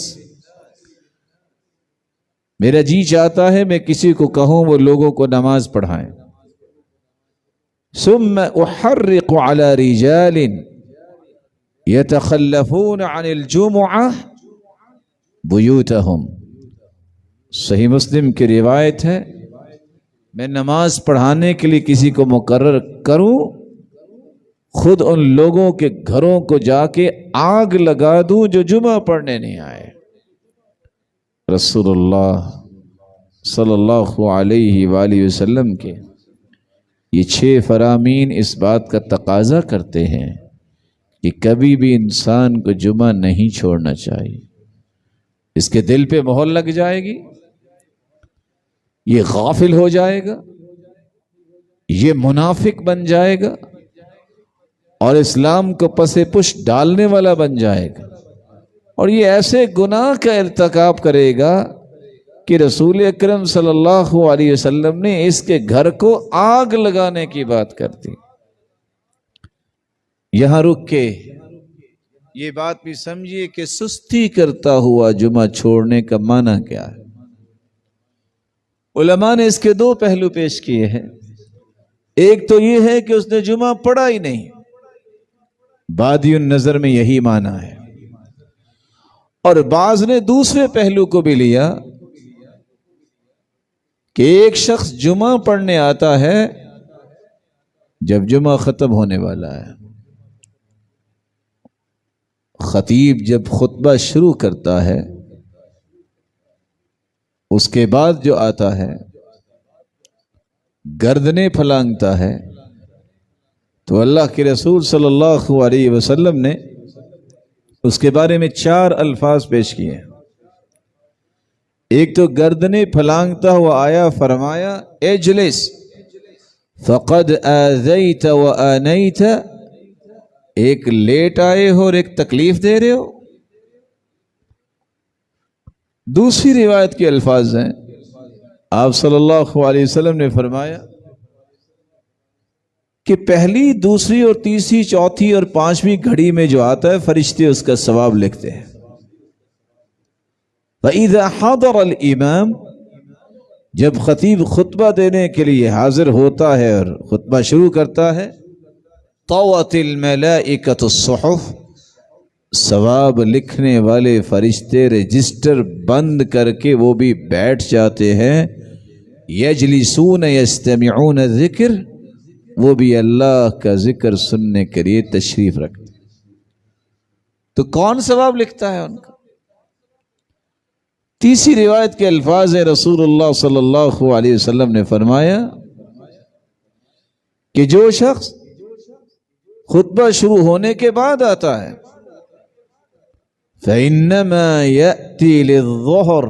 میرا جی چاہتا ہے میں کسی کو کہوں وہ لوگوں کو نماز پڑھائیں. ثم احرق على رجال يتخلفون عن الجمعة بيوتهم. صحیح مسلم کی روایت ہے، میں نماز پڑھانے کے لیے کسی کو مقرر کروں، خود ان لوگوں کے گھروں کو جا کے آگ لگا دوں جو جمعہ پڑھنے نہیں آئے. رسول اللہ صلی اللہ علیہ وآلہ وسلم کے یہ 6 فرامین اس بات کا تقاضا کرتے ہیں کہ کبھی بھی انسان کو جمعہ نہیں چھوڑنا چاہیے. اس کے دل پہ مہر لگ جائے گی، یہ غافل ہو جائے گا، یہ منافق بن جائے گا اور اسلام کو پس پش ڈالنے والا بن جائے گا، اور یہ ایسے گناہ کا ارتکاب کرے گا کہ رسول اکرم صلی اللہ علیہ وسلم نے اس کے گھر کو آگ لگانے کی بات کر دی. یہاں رک کے یہ بات بھی سمجھیے کہ سستی کرتا ہوا جمعہ چھوڑنے کا معنی کیا ہے. علماء نے اس کے 2 پہلو پیش کیے ہیں. ایک تو یہ ہے کہ اس نے جمعہ پڑھا ہی نہیں، بادی النظر میں یہی معنی ہے. اور بعض نے دوسرے پہلو کو بھی لیا کہ ایک شخص جمعہ پڑھنے آتا ہے جب جمعہ ختم ہونے والا ہے. خطیب جب خطبہ شروع کرتا ہے اس کے بعد جو آتا ہے گردنیں پھلانگتا ہے، تو اللہ کے رسول صلی اللہ علیہ وسلم نے اس کے بارے میں 4 الفاظ پیش کیے. ایک تو گردنیں پھلانگتا ہوا آیا، فرمایا اجلس فقد آذیت و آنیت، ایک لیٹ آئے ہو اور ایک تکلیف دے رہے ہو. دوسری روایت کے الفاظ ہیں، آپ صلی اللہ علیہ وسلم نے فرمایا کہ پہلی، دوسری اور تیسری، چوتھی اور 5ویں گھڑی میں جو آتا ہے فرشتے اس کا ثواب لکھتے ہیں. وَإِذَا حَضَرَ الْإِمَامُ، جب خطیب خطبہ دینے کے لیے حاضر ہوتا ہے اور خطبہ شروع کرتا ہے، طَوَتِ الْمَلَائِكَةُ الصُّحُفَ، ثواب لکھنے والے فرشتے رجسٹر بند کر کے وہ بھی بیٹھ جاتے ہیں. یجلسون یستمعون الذکر، وہ بھی اللہ کا ذکر سننے کے لیے تشریف رکھتے. تو کون ثواب لکھتا ہے ان کا؟ تیسری روایت کے الفاظ ہیں، رسول اللہ صلی اللہ علیہ وسلم نے فرمایا کہ جو شخص خطبہ شروع ہونے کے بعد آتا ہے فَإِنَّمَا يَأْتِي لِلظُّهْرِ،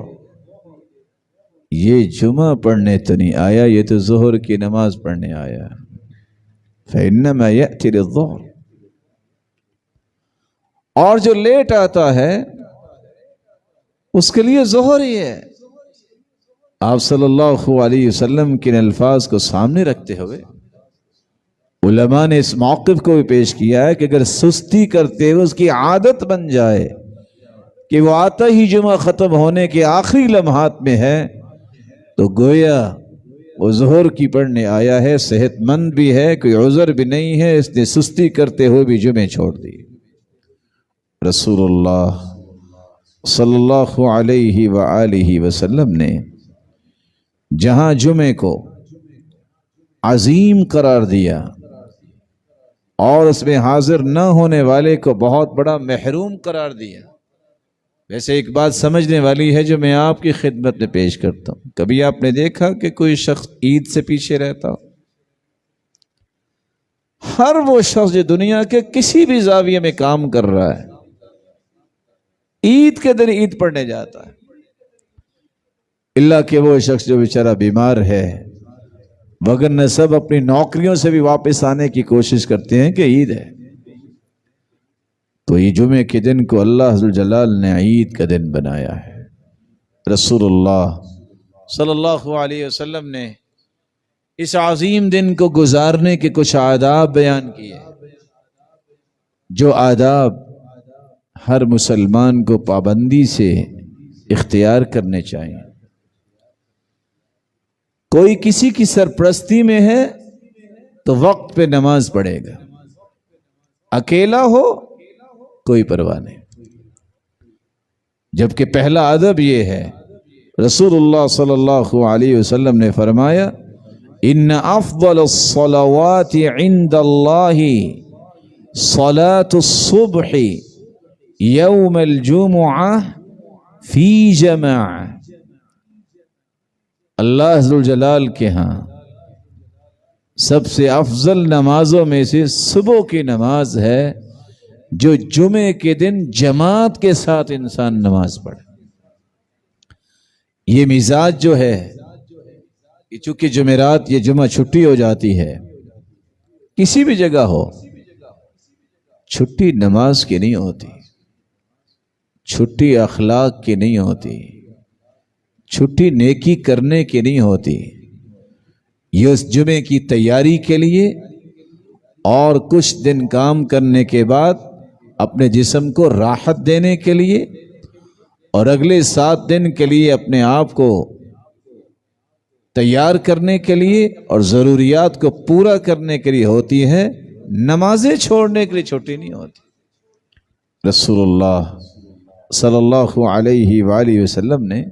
یہ جمعہ پڑھنے تو نہیں آیا، یہ تو ظہر کی نماز پڑھنے آیا. فَإِنَّمَا يَأْتِي لِلظُّهْرِ. اور جو لیٹ آتا ہے اس کے لیے ظہر ہی ہے. آپ صلی اللہ علیہ وسلم کے الفاظ کو سامنے رکھتے ہوئے علماء نے اس موقف کو بھی پیش کیا ہے کہ اگر سستی کرتے ہوئے اس کی عادت بن جائے کہ وہ آتا ہی جمعہ ختم ہونے کے آخری لمحات میں ہے، تو گویا وہ ظہر کی پڑھنے آیا ہے، صحت مند بھی ہے، کوئی عذر بھی نہیں ہے، اس نے سستی کرتے ہوئے بھی جمعے چھوڑ دی. رسول اللہ صلی اللہ علیہ وآلہ وسلم نے جہاں جمعے کو عظیم قرار دیا اور اس میں حاضر نہ ہونے والے کو بہت بڑا محروم قرار دیا. ویسے ایک بات سمجھنے والی ہے جو میں آپ کی خدمت میں پیش کرتا ہوں. کبھی آپ نے دیکھا کہ کوئی شخص عید سے پیچھے رہتا ہو؟ ہر وہ شخص جو دنیا کے کسی بھی زاویے میں کام کر رہا ہے عید کے دن عید پڑھنے جاتا ہے، اللہ کہ وہ شخص جو بیچارہ بیمار ہے، وگرنہ سب اپنی نوکریوں سے بھی واپس آنے کی کوشش کرتے ہیں کہ عید ہے. تو یہ جمعے کے دن کو اللہ ذوالجلال نے عید کا دن بنایا ہے. رسول اللہ صلی اللہ علیہ وسلم نے اس عظیم دن کو گزارنے کے کچھ آداب بیان کیے، جو آداب ہر مسلمان کو پابندی سے اختیار کرنے چاہیے. کوئی کسی کی سرپرستی میں ہے تو وقت پہ نماز پڑھے گا، اکیلا ہو کوئی پرواہ نہیں۔ جبکہ پہلا ادب یہ ہے، رسول اللہ صلی اللہ علیہ وسلم نے فرمایا ان افضل الصلوات عند اللہ صلاة الصبح یوم الجمعہ فی جماعہ، اللہ ذوالجلال کے ہاں سب سے افضل نمازوں میں سے صبح کی نماز ہے جو جمعے کے دن جماعت کے ساتھ انسان نماز پڑھے۔ یہ مزاج جو ہے، چونکہ جمعرات یہ جمعہ چھٹی ہو جاتی ہے، کسی بھی جگہ ہو چھٹی نماز کی نہیں ہوتی، چھٹی اخلاق کی نہیں ہوتی، چھٹی نیکی کرنے کی نہیں ہوتی، یہ اس جمعے کی تیاری کے لیے اور کچھ دن کام کرنے کے بعد اپنے جسم کو راحت دینے کے لیے اور اگلے 7 دن کے لیے اپنے آپ کو تیار کرنے کے لیے اور ضروریات کو پورا کرنے کے لیے ہوتی ہے، نمازیں چھوڑنے کے لیے چھٹی نہیں ہوتی۔ رسول اللہ صلی اللہ علیہ وآلہ وسلم نے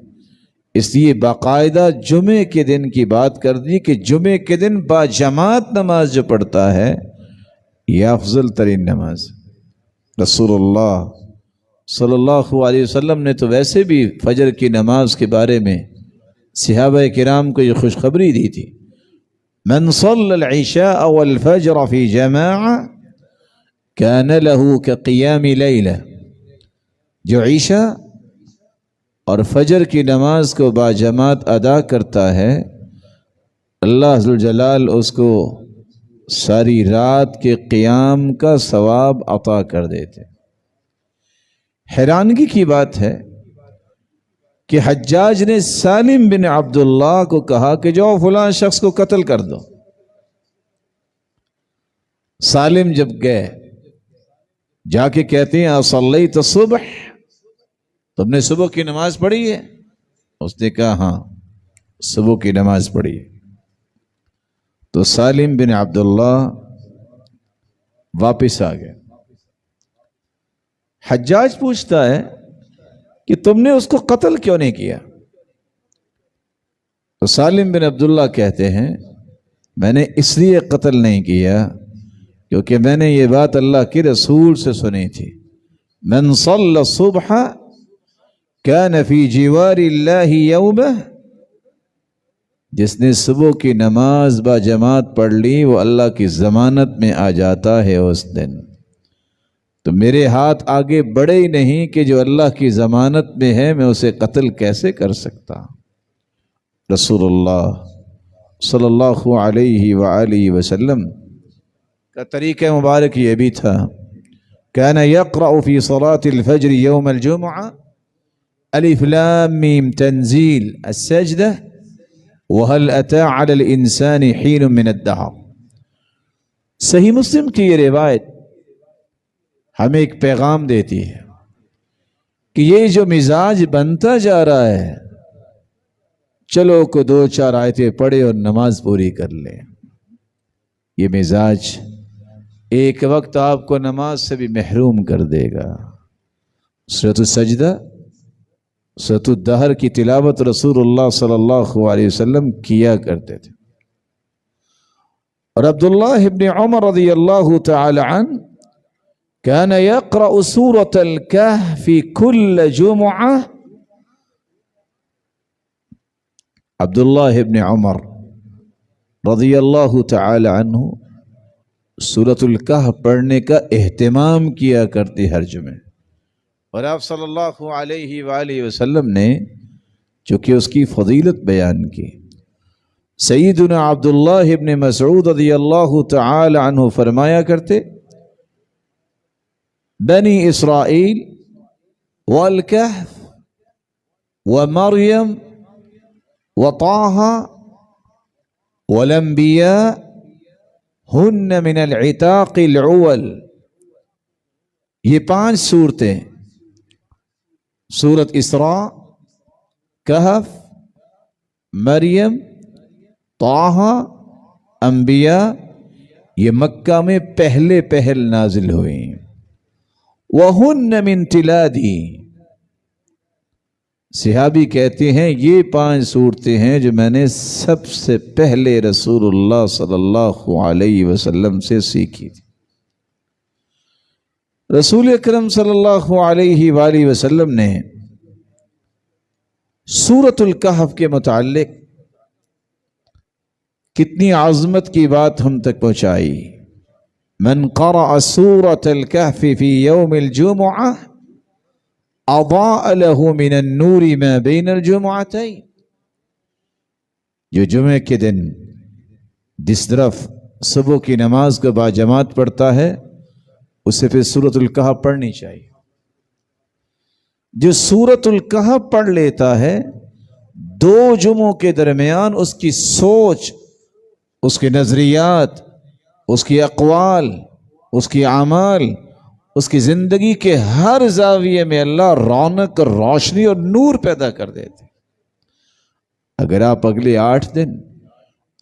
اس لیے باقاعدہ جمعے کے دن کی بات کر دی کہ جمعے کے دن باجماعت نماز جو پڑھتا ہے یہ افضل ترین نماز۔ رسول اللہ صلی اللہ علیہ وسلم نے تو ویسے بھی فجر کی نماز کے بارے میں صحابہ کرام کو یہ خوشخبری دی تھی، من صلی العشاء والفجر فی جماعہ کان له کقیام لیلہ، جو عشاء اور فجر کی نماز کو باجماعت ادا کرتا ہے اللہ ذوالجلال اس کو ساری رات کے قیام کا ثواب عطا کر دیتے۔ حیرانگی کی بات ہے کہ حجاج نے سالم بن عبداللہ کو کہا کہ جو فلاں شخص کو قتل کر دو۔ سالم جب گئے جا کے کہتے ہیں اصلیت الصبح، تم نے صبح کی نماز پڑھی ہے؟ اس نے کہا ہاں صبح کی نماز پڑھی ہے۔ تو سالم بن عبداللہ واپس آ گئے۔ حجاج پوچھتا ہے کہ تم نے اس کو قتل کیوں نہیں کیا؟ تو سالم بن عبداللہ کہتے ہیں میں نے اس لیے قتل نہیں کیا کیونکہ میں نے یہ بات اللہ کے رسول سے سنی تھی، من صلی الصبح کان فی جوار اللہ یومہ، جس نے صبح کی نماز با جماعت پڑھ لی وہ اللہ کی ضمانت میں آ جاتا ہے اس دن۔ تو میرے ہاتھ آگے بڑھے ہی نہیں کہ جو اللہ کی ضمانت میں ہے میں اسے قتل کیسے کر سکتا۔ رسول اللہ صلی اللہ علیہ وآلہ وسلم کا طریقہ مبارک یہ بھی تھا، کان یقرأ فی صلاة الفجر یوم الجمعہ الف لام میم تنزیل السجدہ وهل اتى على الانسان حین من الدہر۔ صحیح مسلم کی یہ روایت ہمیں ایک پیغام دیتی ہے کہ یہ جو مزاج بنتا جا رہا ہے، چلو کو 2-4 آیتیں پڑھے اور نماز پوری کر لیں، یہ مزاج ایک وقت آپ کو نماز سے بھی محروم کر دے گا۔ سورۃ السجدہ، سورۃ الدہر کی تلاوت رسول اللہ صلی اللہ علیہ وسلم کیا کرتے تھے۔ اور عبداللہ ابن عمر رضی اللہ تعالی عنہ كان يقرأ سورة الكهف كل جمعة۔ عبداللہ ابن عمر رضی اللہ تعالی عنہ سورۃ الکہف پڑھنے کا اہتمام کیا کرتے ہر جمعے، اور آپ صلی اللہ علیہ وآلہ وسلم نے چونکہ اس کی فضیلت بیان کی۔ سیدنا عبداللہ ابن مسعود رضی اللہ تعالی عنہ فرمایا کرتے، بنی اسرائیل والکہف ومریم وطاہا والانبیاء ہن من العتاق العول، یہ 5 صورتیں سورۃ اسراء، کہف، مریم، طٰہٰ، انبیاء یہ مکہ میں پہل نازل ہوئی. وَهُنَّ مِن تِلَادِي، صحابی کہتے ہیں یہ 5 صورتیں ہیں جو میں نے سب سے پہلے رسول اللہ صلی اللہ علیہ وسلم سے سیکھی تھی. رسول اکرم صلی اللہ علیہ وآلہ وسلم نے سورۃ الکہف کے متعلق کتنی عظمت کی بات ہم تک پہنچائی. من قرأ سورۃ الکہف فی یوم الجمعہ اضاء له من النور ما بین الجمعتین، جو جمعے کے دن جس طرف صبح کی نماز کو باجماعت پڑھتا ہے اسے پھر سورۃ الکہف پڑھنی چاہیے. جو سورۃ الکہف پڑھ لیتا ہے 2 جمعوں کے درمیان اس کی سوچ، اس کے نظریات، اس کی اقوال، اس کی اعمال، اس کی زندگی کے ہر زاویے میں اللہ رونق اور روشنی اور نور پیدا کر دیتے. اگر آپ اگلے 8 دن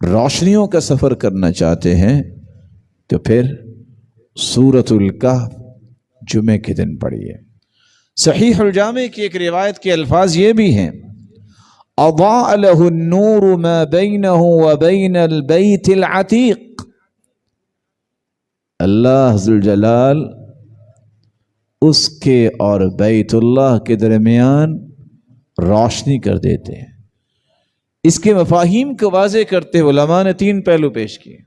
روشنیوں کا سفر کرنا چاہتے ہیں تو پھر سورۃ الکہف جمعے کے دن پڑھیے. صحیح الجامع کی ایک روایت کے الفاظ یہ بھی ہیں: اضاء له النور ما بینه وبین البیت العتیق. اللہ ذوالجلال اس کے اور بیت اللہ کے درمیان روشنی کر دیتے ہیں. اس کے مفاہیم کو واضح کرتے علماء نے 3 پہلو پیش کیے.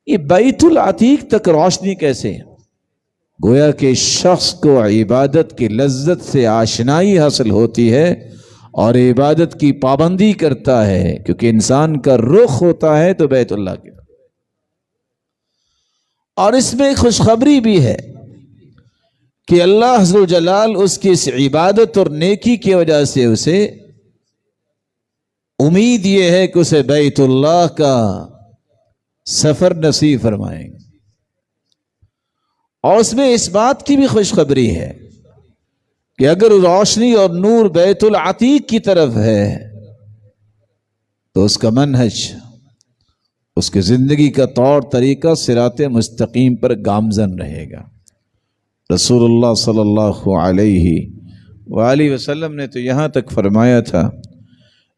یہ بیت العتیق تک روشنی کیسے ہے؟ گویا کہ شخص کو عبادت کی لذت سے آشنائی حاصل ہوتی ہے اور عبادت کی پابندی کرتا ہے، کیونکہ انسان کا رخ ہوتا ہے تو بیت اللہ کی طرف. اور اس میں خوشخبری بھی ہے کہ اللہ عز و جلال اس کی اس عبادت اور نیکی کی وجہ سے اسے امید یہ ہے کہ اسے بیت اللہ کا سفر نصیب فرمائیں گے. اور اس میں اس بات کی بھی خوشخبری ہے کہ اگر روشنی اور نور بیت العتیق کی طرف ہے تو اس کا منہج، اس کی زندگی کا طور طریقہ صراط مستقیم پر گامزن رہے گا. رسول اللہ صلی اللہ علیہ وآلہ وسلم نے تو یہاں تک فرمایا تھا: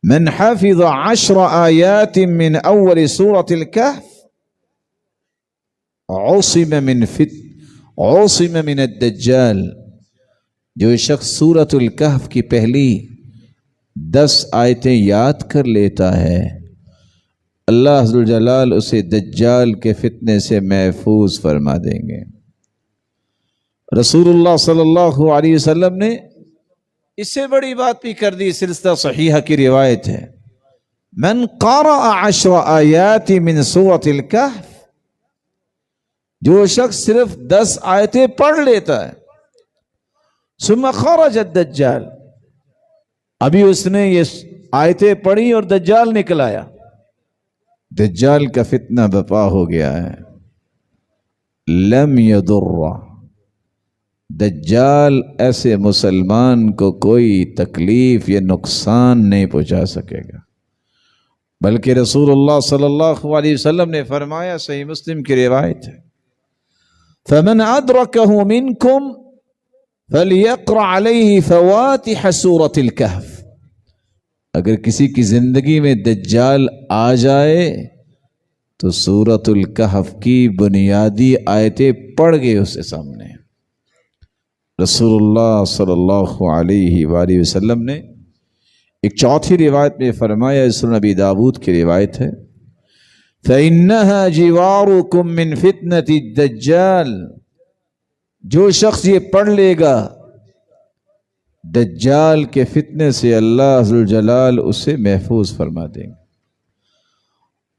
من حفظ 10 آیات من اول سورۃ الکہف عصم من الدجال. جو شخص سورۃ الکہف کی پہلی 10 آیتیں یاد کر لیتا ہے اللہ عز و جلال اسے دجال کے فتنے سے محفوظ فرما دیں گے. رسول اللہ صلی اللہ علیہ وسلم نے اس سے بڑی بات بھی کر دی. سلسلہ صحیحہ کی روایت ہے: من قرأ 10 آیات من سورۃ الکہف، جو شخص صرف 10 آیتیں پڑھ لیتا ہے، ثم خرج الدجال، ابھی اس نے یہ آیتیں پڑھی اور دجال نکل آیا، دجال کا فتنہ بپا ہو گیا ہے، لم یضر، دجال ایسے مسلمان کو کوئی تکلیف یا نقصان نہیں پہنچا سکے گا. بلکہ رسول اللہ صلی اللہ علیہ وسلم نے فرمایا، صحیح مسلم کی روایت ہے: فمن ادرکہ منکم فلیقرأ علیہ فواتح سورۃ الکہف. اگر کسی کی زندگی میں دجال آ جائے تو سورۃ الکہف کی بنیادی آیتیں پڑھ گئے اس کے سامنے. رسول اللہ صلی اللہ علیہ وآلہ وسلم نے ایک 4تھی روایت میں فرمایا، سنن ابی داؤد کی روایت ہے: فَإِنَّهَا جِوَارُكُم مِّن فِتْنَةِ الدَّجَّالِ. جو شخص یہ پڑھ لے گا دجال کے فتنے سے اللہ عز و جلال اسے محفوظ فرما دیں گے.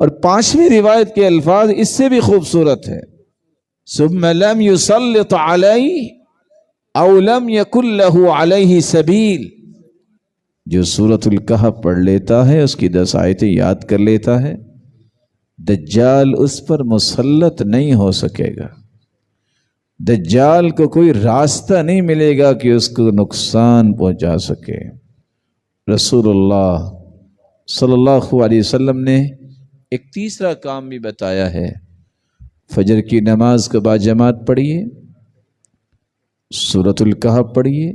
اور 5ویں روایت کے الفاظ اس سے بھی خوبصورت ہے: ثُمَّ لَمْ يُسَلِّطْ عَلَيْهِ او لم یکن لہ علیہ سبیل. جو سورۃ الکہف پڑھ لیتا ہے، اس کی 10 آیتیں یاد کر لیتا ہے، دجال اس پر مسلط نہیں ہو سکے گا. دجال کو کوئی راستہ نہیں ملے گا کہ اس کو نقصان پہنچا سکے. رسول اللہ صلی اللہ علیہ وسلم نے ایک تیسرا کام بھی بتایا ہے، فجر کی نماز کے بعد جماعت پڑھیے، سورۃ الکہف پڑھیے،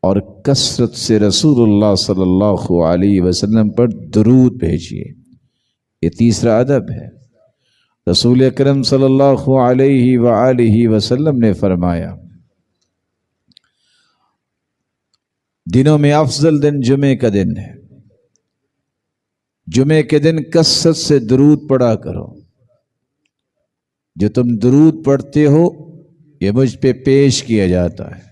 اور کثرت سے رسول اللہ صلی اللہ علیہ وسلم پر درود بھیجیے۔ یہ تیسرا ادب ہے۔ رسول اکرم صلی اللہ علیہ وآلہ وسلم نے فرمایا، دنوں میں افضل دن جمعے کا دن ہے، جمعے کے دن کثرت سے درود پڑھا کرو۔ جو تم درود پڑھتے ہو یہ مجھ پہ پیش کیا جاتا ہے۔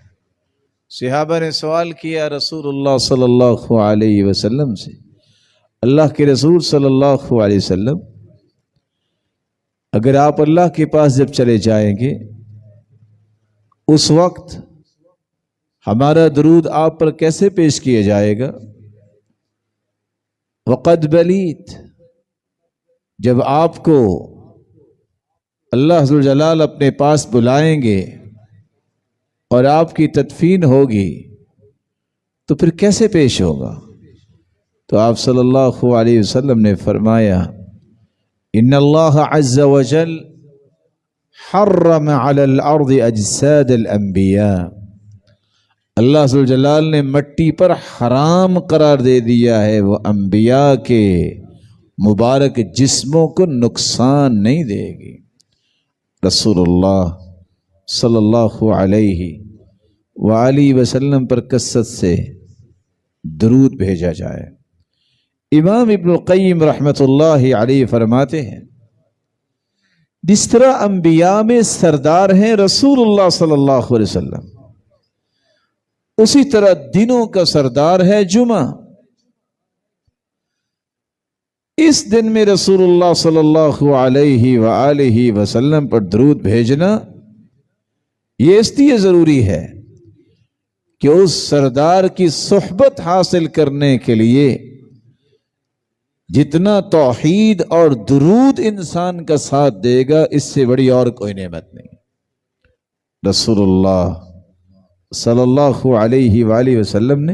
صحابہ نے سوال کیا رسول اللہ صلی اللہ علیہ وسلم سے، اللہ کے رسول صلی اللہ علیہ وسلم، اگر آپ اللہ کے پاس جب چلے جائیں گے اس وقت ہمارا درود آپ پر کیسے پیش کیا جائے گا؟ وقد بلیت، جب آپ کو اللہ ذو الجلال اپنے پاس بلائیں گے اور آپ کی تدفین ہوگی تو پھر کیسے پیش ہوگا؟ تو آپ صلی اللہ علیہ وسلم نے فرمایا، ان اللہ عز وجل حرم علی الارض اجساد الانبیاء، اللہ ذو الجلال نے مٹی پر حرام قرار دے دیا ہے وہ انبیاء کے مبارک جسموں کو نقصان نہیں دے گی۔ رسول اللہ صلی اللہ علیہ وآلہ وسلم پر کثرت سے درود بھیجا جائے۔ امام ابن القیم رحمۃ اللہ علیہ فرماتے ہیں، جس طرح انبیاء میں سردار ہیں رسول اللہ صلی اللہ علیہ وسلم، اسی طرح دنوں کا سردار ہے جمعہ۔ اس دن میں رسول اللہ صلی اللہ علیہ وآلہ وسلم پر درود بھیجنا یہ اس لیے ضروری ہے کہ اس سردار کی صحبت حاصل کرنے کے لیے جتنا توحید اور درود انسان کا ساتھ دے گا اس سے بڑی اور کوئی نعمت نہیں۔ رسول اللہ صلی اللہ علیہ وآلہ وسلم نے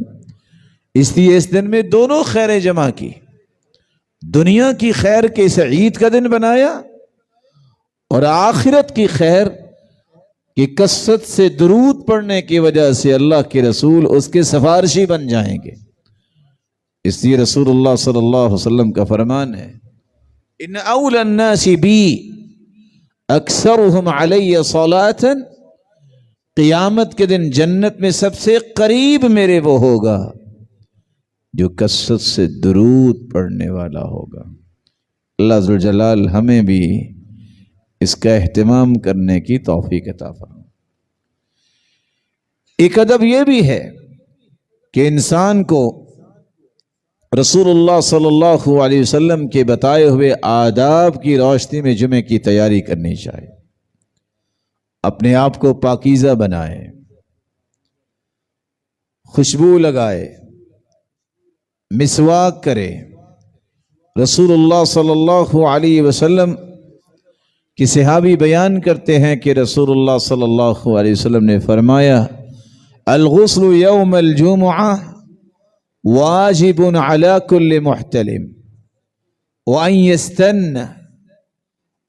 اس لیے اس دن میں دونوں خیریں جمع کی، دنیا کی خیر کے اس عید کا دن بنایا اور آخرت کی خیر کہ کثرت سے درود پڑھنے کی وجہ سے اللہ کے رسول اس کے سفارشی بن جائیں گے۔ اس لیے رسول اللہ صلی اللہ علیہ وسلم کا فرمان ہے، ان اول الناس بی اکثرهم علی صلاۃ، قیامت کے دن جنت میں سب سے قریب میرے وہ ہوگا جو کثرت سے درود پڑھنے والا ہوگا۔ اللہ ذو الجلال ہمیں بھی اس کا اہتمام کرنے کی توفیق عطا فرمائے۔ ایک ادب یہ بھی ہے کہ انسان کو رسول اللہ صلی اللہ علیہ وسلم کے بتائے ہوئے آداب کی روشنی میں جمعے کی تیاری کرنی چاہیے، اپنے آپ کو پاکیزہ بنائے، خوشبو لگائے، مسواک کرے۔ رسول اللہ صلی اللہ علیہ وسلم کی صحابی بیان کرتے ہیں کہ رسول اللہ صلی اللہ علیہ وسلم نے فرمایا، الغسل یوم الجمعہ واجب علی کل محتلم وان یستن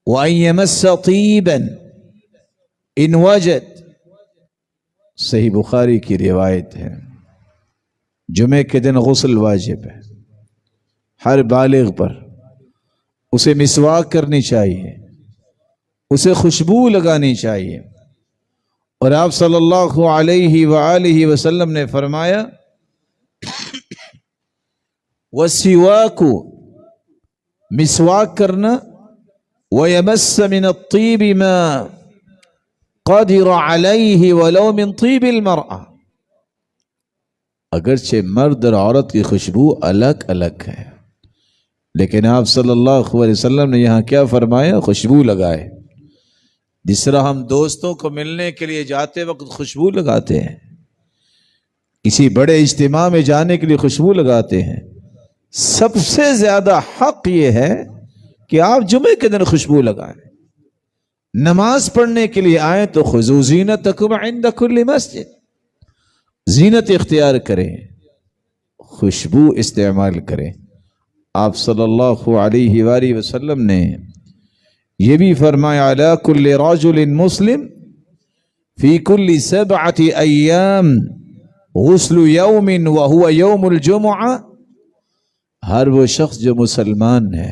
وان یمس طیبا ان وجد۔ صحیح بخاری کی روایت ہے، جمعے کے دن غسل واجب ہے، ہر بالغ پر اسے مسواک کرنی چاہیے، اسے خوشبو لگانی چاہیے۔ اور آپ صلی اللہ علیہ وآلہ وسلم نے فرمایا، وَالسِّوَاكُ، مسواک کرنا، وَيَمَسَّ مِنَ الطِّيبِ مَا قَدِرَ عَلَيْهِ وَلَوْ مِنْ طِيبِ الْمَرْأَةِ۔ اگرچہ مرد اور عورت کی خوشبو الگ الگ ہے، لیکن آپ صلی اللہ علیہ وسلم نے یہاں کیا فرمایا؟ خوشبو لگائے۔ جس طرح ہم دوستوں کو ملنے کے لیے جاتے وقت خوشبو لگاتے ہیں، کسی بڑے اجتماع میں جانے کے لیے خوشبو لگاتے ہیں، سب سے زیادہ حق یہ ہے کہ آپ جمعے کے دن خوشبو لگائیں۔ نماز پڑھنے کے لیے آئیں تو خذوا زینتکم عند کل مسجد، زینت اختیار کریں، خوشبو استعمال کریں۔ آپ صلی اللہ علیہ وآلہ وسلم نے یہ بھی فرمایا علی کل رجل مسلم فی کل 7 ایام غسل یوم وہو یوم الجمعہ، ہر وہ شخص جو مسلمان ہے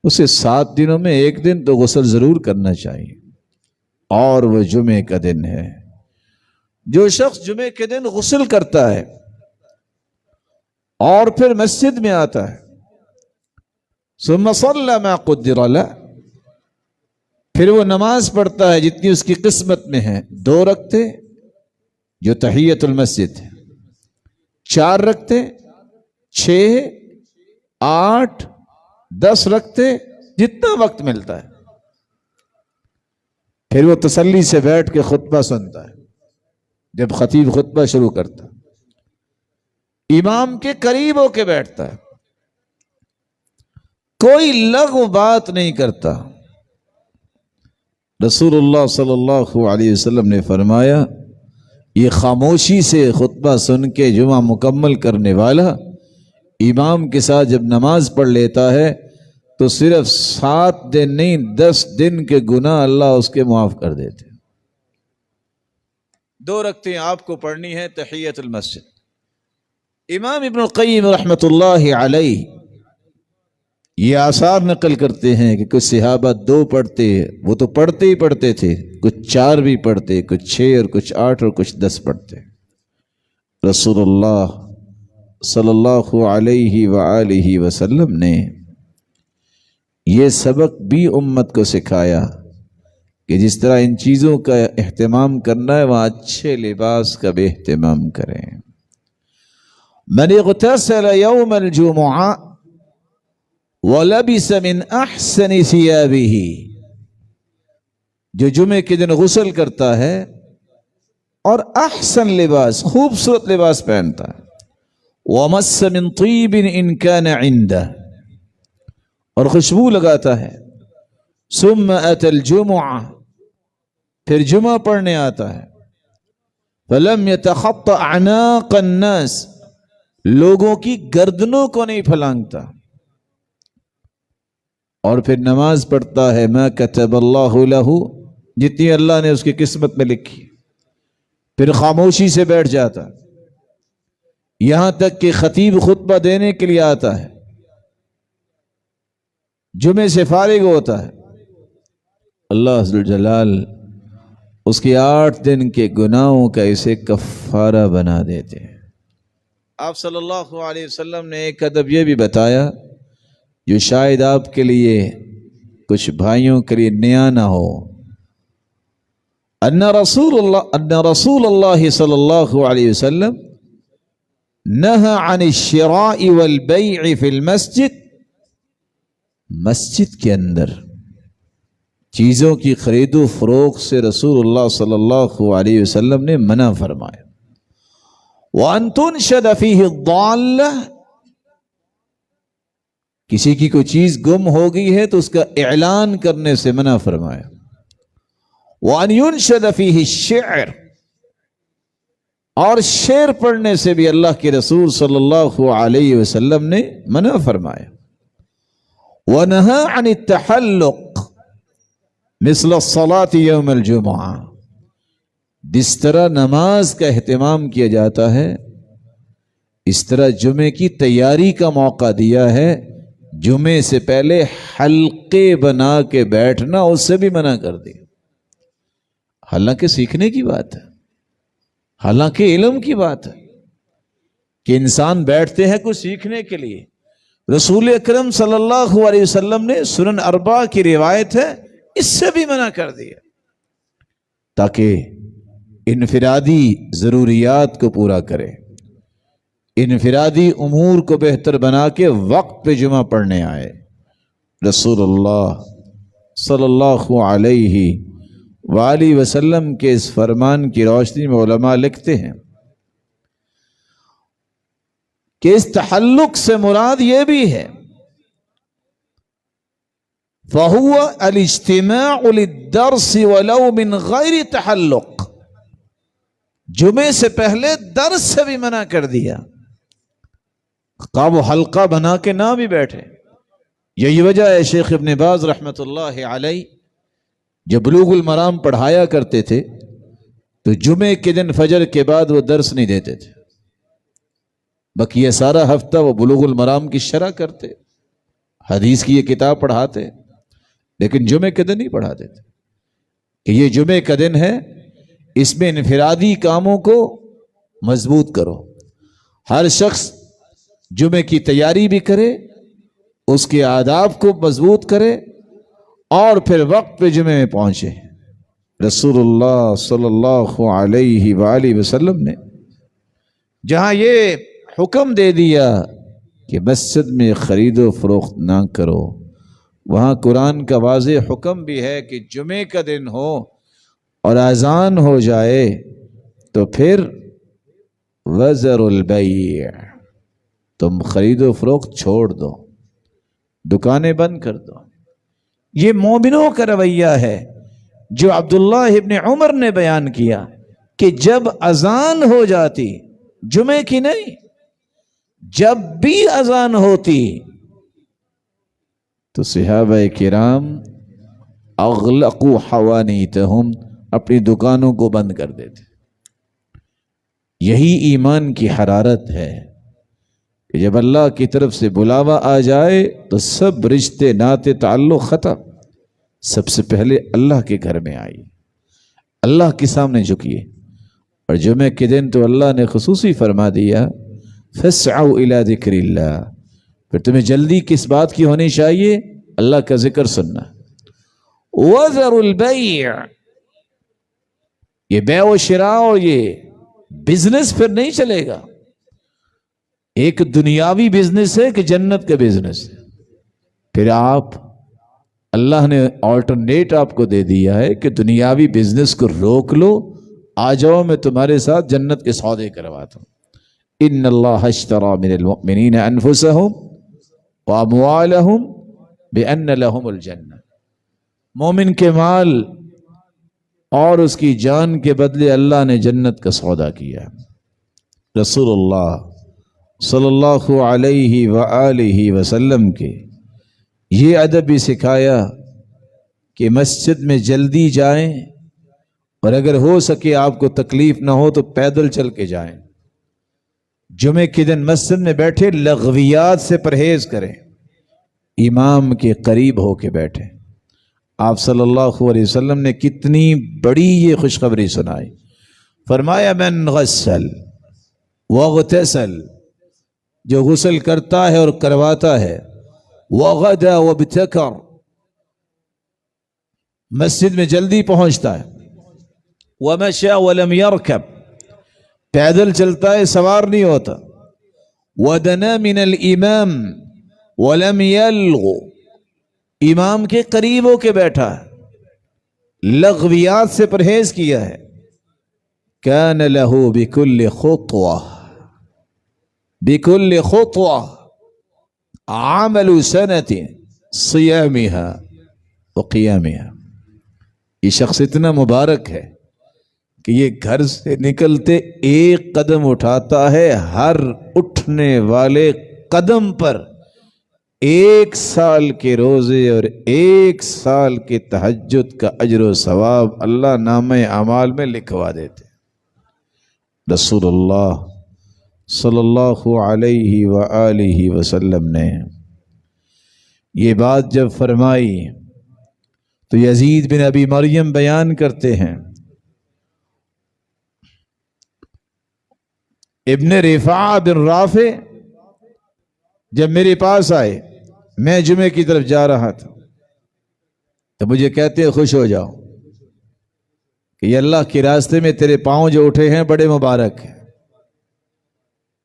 اسے 7 دنوں میں ایک دن تو غسل ضرور کرنا چاہیے، اور وہ جمعے کا دن ہے۔ جو شخص جمعے کے دن غسل کرتا ہے اور پھر مسجد میں آتا ہے، ثم صلی ما قدر له، پھر وہ نماز پڑھتا ہے جتنی اس کی قسمت میں ہے، 2 رکعتیں جو تحیت المسجد ہے، 4 رکعتیں، 6، 8، 10 رکعتیں، جتنا وقت ملتا ہے، پھر وہ تسلی سے بیٹھ کے خطبہ سنتا ہے۔ جب خطیب خطبہ شروع کرتا امام کے قریب ہو کے بیٹھتا ہے، کوئی لغو بات نہیں کرتا۔ رسول اللہ صلی اللہ علیہ وسلم نے فرمایا، یہ خاموشی سے خطبہ سن کے جمعہ مکمل کرنے والا امام کے ساتھ جب نماز پڑھ لیتا ہے تو صرف 7 دن نہیں 10 دن کے گناہ اللہ اس کے معاف کر دیتے۔ 2 رکعتیں آپ کو پڑھنی ہے تحیت المسجد۔ امام ابن القیم رحمۃ اللہ علیہ یہ آثار نقل کرتے ہیں کہ کچھ صحابہ 2 پڑھتے، وہ تو پڑھتے ہی پڑھتے تھے، کچھ 4 بھی پڑھتے، کچھ 6 اور کچھ 8 اور کچھ 10 پڑھتے۔ رسول اللہ صلی اللہ علیہ وآلہ وسلم نے یہ سبق بھی امت کو سکھایا کہ جس طرح ان چیزوں کا اہتمام کرنا ہے وہاں اچھے لباس کا بھی اہتمام کریں۔ من اغتسل یوم الجمعہ وَلَبِسَ مِنْ أَحْسَنِ ثِيَابِهِ، جو جمعے کے دن غسل کرتا ہے اور احسن لباس، خوبصورت لباس پہنتا ہے، وَمَسَّ مِنْ طِيبٍ إِنْ كَانَ عِنْدَهُ، اور خوشبو لگاتا ہے، ثُمَّ أَتَى الْجُمُعَةَ، پھر جمعہ پڑھنے آتا ہے، فَلَمْ يَتَخَطَّ أَعْنَاقَ النَّاسِ، لوگوں کی گردنوں کو نہیں پھلانگتا، اور پھر نماز پڑھتا ہے ما کتب اللہ لہ، جتنی اللہ نے اس کی قسمت میں لکھی، پھر خاموشی سے بیٹھ جاتا، یہاں تک کہ خطیب خطبہ دینے کے لیے آتا ہے، جمعے سے فارغ ہوتا ہے، اللہ عز و جلال اس کے 8 دن کے گناہوں کا اسے کفارہ بنا دیتے ہیں۔ آپ صلی اللہ علیہ وسلم نے ایک ادب یہ بھی بتایا جو شاید آپ کے لیے کچھ بھائیوں کے لیے نیا نہ ہو، ان رسول اللہ صلی اللہ علیہ وسلم نہى عن الشراء والبيع في المسجد، مسجد کے اندر چیزوں کی خرید و فروخت سے رسول اللہ صلی اللہ علیہ وسلم نے منع فرمایا۔ وان تنشد فيه الضالة، کسی کی کوئی چیز گم ہو گئی ہے تو اس کا اعلان کرنے سے منع فرمایا۔ وَأَنْ يُنْشَدَ فِيهِ الشِّعْرِ، اور شعر پڑھنے سے بھی اللہ کے رسول صلی اللہ علیہ وسلم نے منع فرمایا۔ وَنَهَى عَنِ التَّحَلُّقِ مِثْلَ الصَّلَاةِ يَوْمَ الْجُمُعَةِ، جس طرح نماز کا اہتمام کیا جاتا ہے اس طرح جمعے کی تیاری کا موقع دیا ہے، جمعے سے پہلے حلقے بنا کے بیٹھنا اس سے بھی منع کر دیا۔ حالانکہ سیکھنے کی بات ہے، حالانکہ علم کی بات ہے کہ انسان بیٹھتے ہیں کچھ سیکھنے کے لیے۔ رسول اکرم صلی اللہ علیہ وسلم نے سنن 4 کی روایت ہے، اس سے بھی منع کر دیا تاکہ انفرادی ضروریات کو پورا کرے، انفرادی امور کو بہتر بنا کے وقت پہ جمعہ پڑھنے آئے۔ رسول اللہ صلی اللہ علیہ وآلہ وسلم کے اس فرمان کی روشنی میں علماء لکھتے ہیں کہ اس تحلق سے مراد یہ بھی ہے فَهُوَ الْاجْتِمَاعُ لِلدَّرْسِ وَلَوْ مِنْ غَيْرِ تَحَلُّقٍ، جمعے سے پہلے درس سے بھی منع کر دیا، خواب و حلقہ بنا کے نہ بھی بیٹھے. یہی وجہ ہے شیخ ابن باز رحمۃ اللہ علیہ جب بلوغ المرام پڑھایا کرتے تھے تو جمعے کے دن فجر کے بعد وہ درس نہیں دیتے تھے، بقیہ سارا ہفتہ وہ بلوغ المرام کی شرح کرتے، حدیث کی یہ کتاب پڑھاتے، لیکن جمعے کے دن نہیں پڑھاتے تھے کہ یہ جمعے کا دن ہے، اس میں انفرادی کاموں کو مضبوط کرو. ہر شخص جمعے کی تیاری بھی کرے، اس کے آداب کو مضبوط کرے اور پھر وقت پہ جمعے میں پہنچے. رسول اللہ صلی اللہ علیہ وآلہ وسلم نے جہاں یہ حکم دے دیا کہ مسجد میں خرید و فروخت نہ کرو، وہاں قرآن کا واضح حکم بھی ہے کہ جمعے کا دن ہو اور اذان ہو جائے تو پھر وزر البیع، تم خرید و فروخت چھوڑ دو، دکانیں بند کر دو. یہ مومنوں کا رویہ ہے جو عبداللہ ابن عمر نے بیان کیا کہ جب اذان ہو جاتی، جمعے کی نہیں، جب بھی اذان ہوتی تو صحابہ کرام اغلقوا حوانیتہم، اپنی دکانوں کو بند کر دیتے. یہی ایمان کی حرارت ہے کہ جب اللہ کی طرف سے بلاوا آ جائے تو سب رشتے ناتے تعلق ختم، سب سے پہلے اللہ کے گھر میں آئی، اللہ کے سامنے جھکیے. اور جمعے کے دن تو اللہ نے خصوصی فرما دیا فَاسْعَوْا إِلَىٰ ذِكْرِ اللَّهِ، پھر تمہیں جلدی کس بات کی ہونی چاہیے؟ اللہ کا ذکر سننا. وَذَرُوا الْبَيْعَ، یہ بیع و شراء اور یہ بزنس پھر نہیں چلے گا. ایک دنیاوی بزنس ہے کہ جنت کا بزنس ہے. پھر آپ اللہ نے آلٹرنیٹ آپ کو دے دیا ہے کہ دنیاوی بزنس کو روک لو، آ جاؤ میں تمہارے ساتھ جنت کے سودے کرواتا ہوں. ان اللہ اشترى من المؤمنین انفسهم واموالهم بان لهم الجنہ، مومن کے مال اور اس کی جان کے بدلے اللہ نے جنت کا سودا کیا. رسول اللہ صلی اللہ علیہ وآلہ وسلم کے یہ ادب بھی سکھایا کہ مسجد میں جلدی جائیں، اور اگر ہو سکے آپ کو تکلیف نہ ہو تو پیدل چل کے جائیں. جمعے کے دن مسجد میں بیٹھے لغویات سے پرہیز کریں، امام کے قریب ہو کے بیٹھیں. آپ صلی اللہ علیہ وسلم نے کتنی بڑی یہ خوشخبری سنائی. فرمایا من غسل واغتسل، جو غسل کرتا ہے اور کرواتا ہے، وغدا وابتکر، مسجد میں جلدی پہنچتا ہے، ومشى ولم يركب، پیدل چلتا ہے سوار نہیں ہوتا، ودنا من الامام ولم يلغ، امام کے قریب ہو کے بیٹھا ہے، لغویات سے پرہیز کیا ہے، كان له بكل خطوة عمل سنة صيامها وقيامها. یہ شخص اتنا مبارک ہے کہ یہ گھر سے نکلتے ایک قدم اٹھاتا ہے، ہر اٹھنے والے قدم پر 1 سال کے روزے اور 1 سال کے تہجد کا اجر و ثواب اللہ نامہ اعمال میں لکھوا دیتے. رسول اللہ صلی اللہ علیہ وآلہ وسلم نے یہ بات جب فرمائی تو یزید بن ابی مریم بیان کرتے ہیں، ابن رفاع بن رافع جب میرے پاس آئے، میں جمعے کی طرف جا رہا تھا، تو مجھے کہتے ہیں خوش ہو جاؤ کہ یہ اللہ کے راستے میں تیرے پاؤں جو اٹھے ہیں بڑے مبارک ہیں.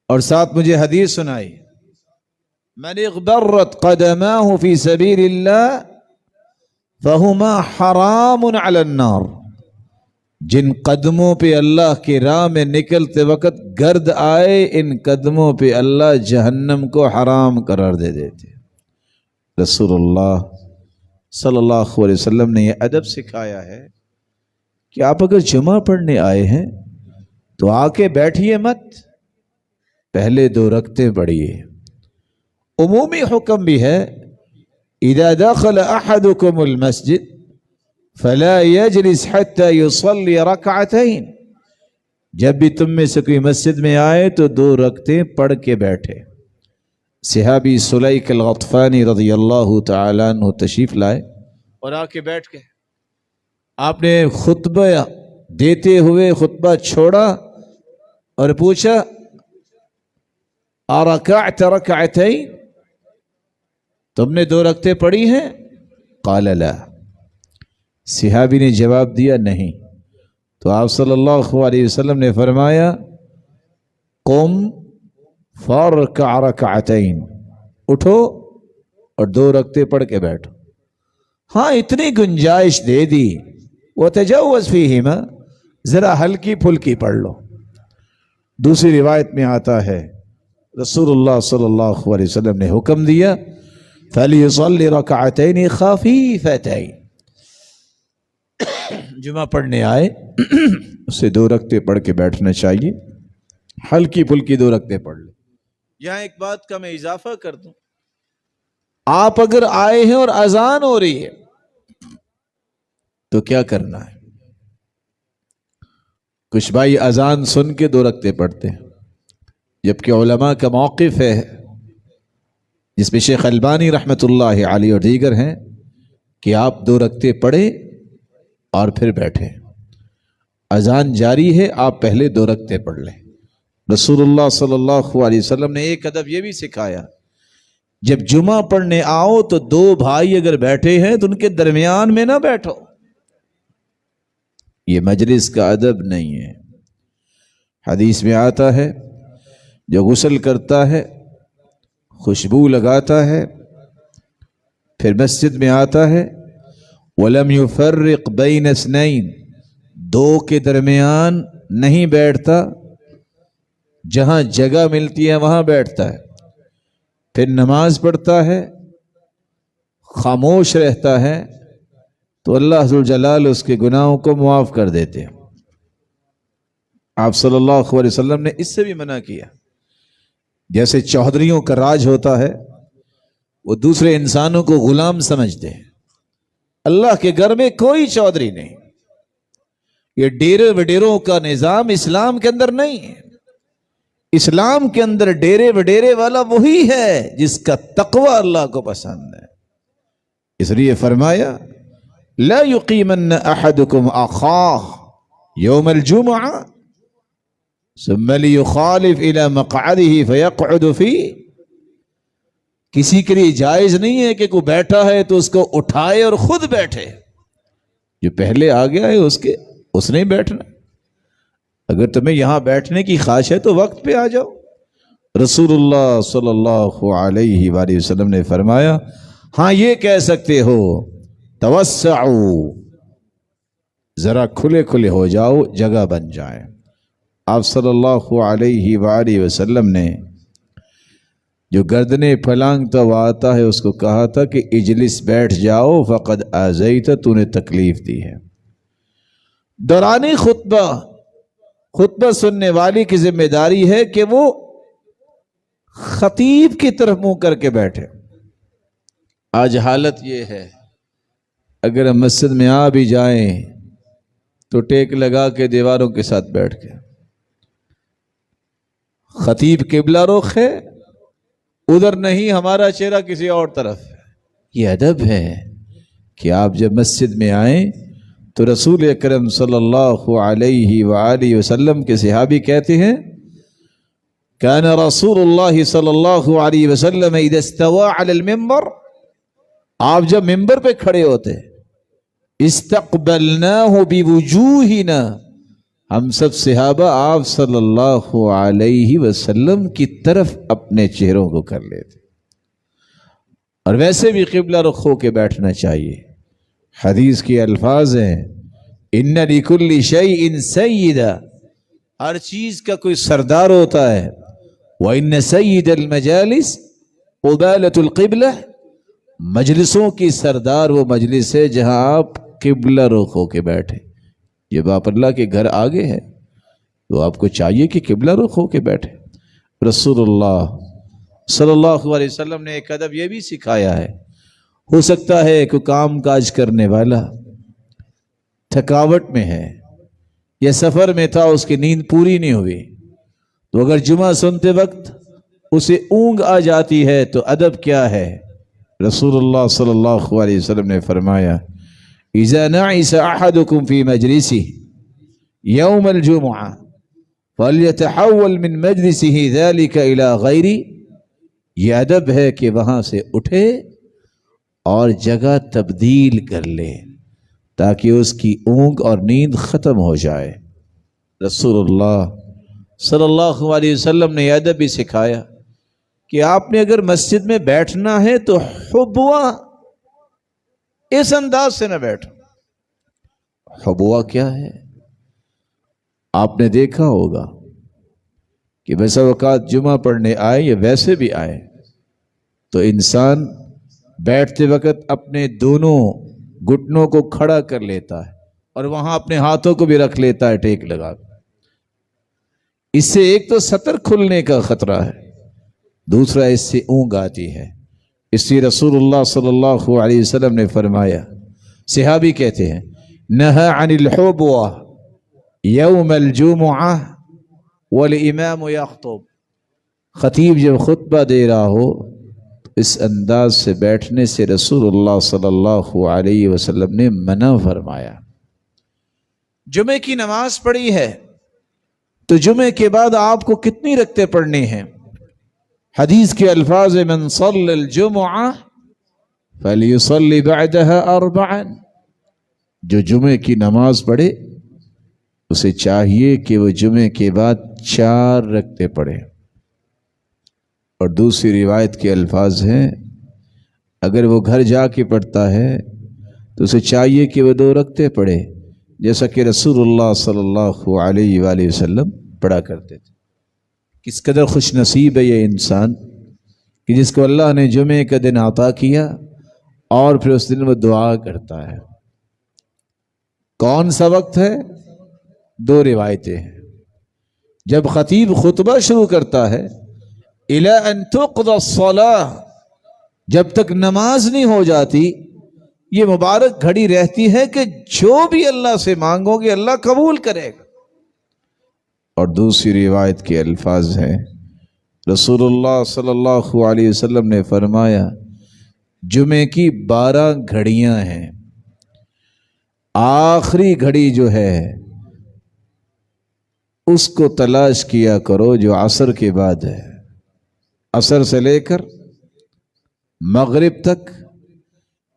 اور ساتھ مجھے حدیث سنائی، من اغبرت قدماه فی سبیل اللہ فہما حرام علی النار، جن قدموں پہ اللہ کی راہ میں نکلتے وقت گرد آئے، ان قدموں پہ اللہ جہنم کو حرام قرار دے دیتے. رسول اللہ صلی اللہ علیہ وسلم نے یہ ادب سکھایا ہے کہ آپ اگر جمعہ پڑھنے آئے ہیں تو آ کے بیٹھیے مت، پہلے 2 رکعتیں پڑھیے، عمومی حکم بھی ہے اذا دخل احدكم المسجد فلا يجلس حتى يصلي ركعتين، جب بھی تم میں سے کوئی مسجد میں آئے تو 2 رکعتیں پڑھ کے بیٹھے۔ صحابی سلیک الغطفانی رضی اللہ تعالیٰ عنہ تشریف لائے اور آ کے بیٹھ گئے۔ آپ نے خطبہ دیتے ہوئے خطبہ چھوڑا اور پوچھا ارکعت رکعتین، تم نے 2 رکعتیں پڑھی ہیں؟ قال لا، صحابی نے جواب دیا نہیں۔ تو آپ صلی اللہ علیہ وسلم نے فرمایا قم فارکع رکعتین، اٹھو اور 2 رکعتیں پڑھ کے بیٹھو۔ ہاں اتنی گنجائش دے دی، وتجوز فیہما، ذرا ہلکی پھلکی پڑھ لو۔ دوسری روایت میں آتا ہے رسول اللہ صلی اللہ علیہ وسلم نے حکم دیا فَلْيُصَلِّ رَكَعَتَيْنِ خَفِيفَتَيْنِ، جمعہ پڑھنے آئے اسے 2 رکعتیں پڑھ کے بیٹھنا چاہیے، ہلکی پھلکی 2 رکعتیں پڑھ لے۔ یہاں ایک بات کا میں اضافہ کر دوں، آپ اگر آئے ہیں اور اذان ہو رہی ہے تو کیا کرنا ہے؟ کچھ بھائی اذان سن کے 2 رکعتیں پڑھتے ہیں، جبکہ علماء کا موقف ہے جس میں شیخ البانی رحمۃ اللہ علیہ اور دیگر ہیں کہ آپ 2 رکعتیں پڑھیں اور پھر بیٹھیں۔ اذان جاری ہے، آپ پہلے 2 رکعتیں پڑھ لیں۔ رسول اللہ صلی اللہ علیہ وسلم نے ایک ادب یہ بھی سکھایا، جب جمعہ پڑھنے آؤ تو 2 بھائی اگر بیٹھے ہیں تو ان کے درمیان میں نہ بیٹھو، یہ مجلس کا ادب نہیں ہے۔ حدیث میں آتا ہے جو غسل کرتا ہے، خوشبو لگاتا ہے، پھر مسجد میں آتا ہے وَلَمْ يُفَرِّقْ بَيْنَ اثْنَيْنِ، 2 کے درمیان نہیں بیٹھتا، جہاں جگہ ملتی ہے وہاں بیٹھتا ہے، پھر نماز پڑھتا ہے، خاموش رہتا ہے، تو اللہ ذوالجلال اس کے گناہوں کو معاف کر دیتے ہیں۔ آپ صلی اللہ علیہ وسلم نے اس سے بھی منع کیا۔ جیسے چودھریوں کا راج ہوتا ہے، وہ دوسرے انسانوں کو غلام سمجھتے ہیں، اللہ کے گھر میں کوئی چودھری نہیں۔ یہ ڈیرے وڈیروں کا نظام اسلام کے اندر نہیں ہے۔ اسلام کے اندر ڈیرے وڈیرے والا وہی ہے جس کا تقوی اللہ کو پسند ہے۔ اس لیے فرمایا لا یقیمن احدکم اخاہ یوم الجمعہ ثم لیخالف الى مقعده فیقعد فیہ، کسی کے لیے جائز نہیں ہے کہ کوئی بیٹھا ہے تو اس کو اٹھائے اور خود بیٹھے، جو پہلے آ گیا ہے اس نے بیٹھنا۔ اگر تمہیں یہاں بیٹھنے کی خواہش ہے تو وقت پہ آ جاؤ۔ رسول اللہ صلی اللہ علیہ وآلہ وسلم نے فرمایا ہاں یہ کہہ سکتے ہو توسعوا، ذرا کھلے کھلے ہو جاؤ، جگہ بن جائے۔ آپ صلی اللہ علیہ وآلہ وسلم نے جو گردنیں پھلانگتا ہوا آتا ہے اس کو کہا تھا کہ اجلس، بیٹھ جاؤ، فقد آذیت، تو نے تکلیف دی ہے۔ دوران خطبہ سننے والی کی ذمہ داری ہے کہ وہ خطیب کی طرف منہ کر کے بیٹھے۔ آج حالت یہ ہے اگر ہم مسجد میں آ بھی جائیں تو ٹیک لگا کے دیواروں کے ساتھ بیٹھ کے، خطیب قبلہ رخ ہے، ادھر نہیں، ہمارا چہرہ کسی اور طرف ہے۔ یہ ادب ہے کہ آپ جب مسجد میں آئیں تو رسول اکرم صلی اللہ علیہ وآلہ وسلم کے صحابی کہتے ہیں کان رسول اللہ صلی اللہ علیہ وسلم اذا استوى علی المنبر، آپ جب ممبر پہ کھڑے ہوتے استقبلناہ بوجوہنا، ہم سب صحابہ آپ صلی اللہ علیہ وسلم کی طرف اپنے چہروں کو کر لیتے، اور ویسے بھی قبلہ رخ ہو کے بیٹھنا چاہیے۔ حدیث کے الفاظ ہیں ان لکل شیء سیدا، ہر چیز کا کوئی سردار ہوتا ہے، وان سید المجالس قبالۃ القبلہ، مجلسوں کی سردار وہ مجلس ہے جہاں آپ قبلہ رخ ہو کے بیٹھے۔ جب آپ اللہ کے گھر آگے ہیں تو آپ کو چاہیے کہ قبلہ رخ ہو کے بیٹھے۔ رسول اللہ صلی اللہ علیہ وسلم نے ایک ادب یہ بھی سکھایا ہے، ہو سکتا ہے کہ کام کاج کرنے والا تھکاوٹ میں ہے یا سفر میں تھا، اس کی نیند پوری نہیں ہوئی، تو اگر جمعہ سنتے وقت اسے اونگ آ جاتی ہے تو ادب کیا ہے؟ رسول اللہ صلی اللہ علیہ وسلم نے فرمایا اذا نعس احدكم في مجلسه يوم الجمعہ فليتحول من مجلسه ذلك الى غیری، یہ ادب ہے کہ وہاں سے اٹھے اور جگہ تبدیل کر لے تاکہ اس کی اونگ اور نیند ختم ہو جائے۔ رسول اللہ صلی اللہ علیہ وسلم نے یہ ادب بھی سکھایا کہ آپ نے اگر مسجد میں بیٹھنا ہے تو حبوا اس انداز سے نہ بیٹھو۔ حبوا کیا ہے؟ آپ نے دیکھا ہوگا کہ ویسا اوقات جمعہ پڑھنے آئے یا ویسے بھی آئے تو انسان بیٹھتے وقت اپنے دونوں گھٹنوں کو کھڑا کر لیتا ہے اور وہاں اپنے ہاتھوں کو بھی رکھ لیتا ہے ٹیک لگا کر۔ اس سے ایک تو سطر کھلنے کا خطرہ ہے، دوسرا اس سے اونگ آتی ہے۔ اس لیے رسول اللہ صلی اللہ علیہ وسلم نے فرمایا، صحابی کہتے ہیں نہى عن الحبوة یوم الجمعہ والامام یخطب، خطیب جب خطبہ دے رہا ہو تو اس انداز سے بیٹھنے سے رسول اللہ صلی اللہ علیہ وسلم نے منع فرمایا۔ جمعے کی نماز پڑھی ہے تو جمعے کے بعد آپ کو کتنی رکعتیں پڑھنی ہیں؟ حدیث کے الفاظ من صلی الجمعہ فلیصلی بعدها اربعا، جو جمعے کی نماز پڑھے اسے چاہیے کہ وہ جمعے کے بعد 4 رکعتیں پڑھے۔ اور دوسری روایت کے الفاظ ہیں اگر وہ گھر جا کے پڑھتا ہے تو اسے چاہیے کہ وہ 2 رکعتیں پڑھے، جیسا کہ رسول اللہ صلی اللہ علیہ وآلہ وسلم پڑھا کرتے تھے۔ کس قدر خوش نصیب ہے یہ انسان کہ جس کو اللہ نے جمعے کا دن عطا کیا اور پھر اس دن وہ دعا کرتا ہے۔ کون سا وقت ہے؟ 2 روایتیں ہیں۔ جب خطیب خطبہ شروع کرتا ہے الی ان تقضی الصلاۃ، جب تک نماز نہیں ہو جاتی یہ مبارک گھڑی رہتی ہے کہ جو بھی اللہ سے مانگو گے اللہ قبول کرے گا۔ اور دوسری روایت کے الفاظ ہیں رسول اللہ صلی اللہ علیہ وسلم نے فرمایا جمعے کی 12 گھڑیاں ہیں، آخری گھڑی جو ہے اس کو تلاش کیا کرو جو عصر کے بعد ہے، عصر سے لے کر مغرب تک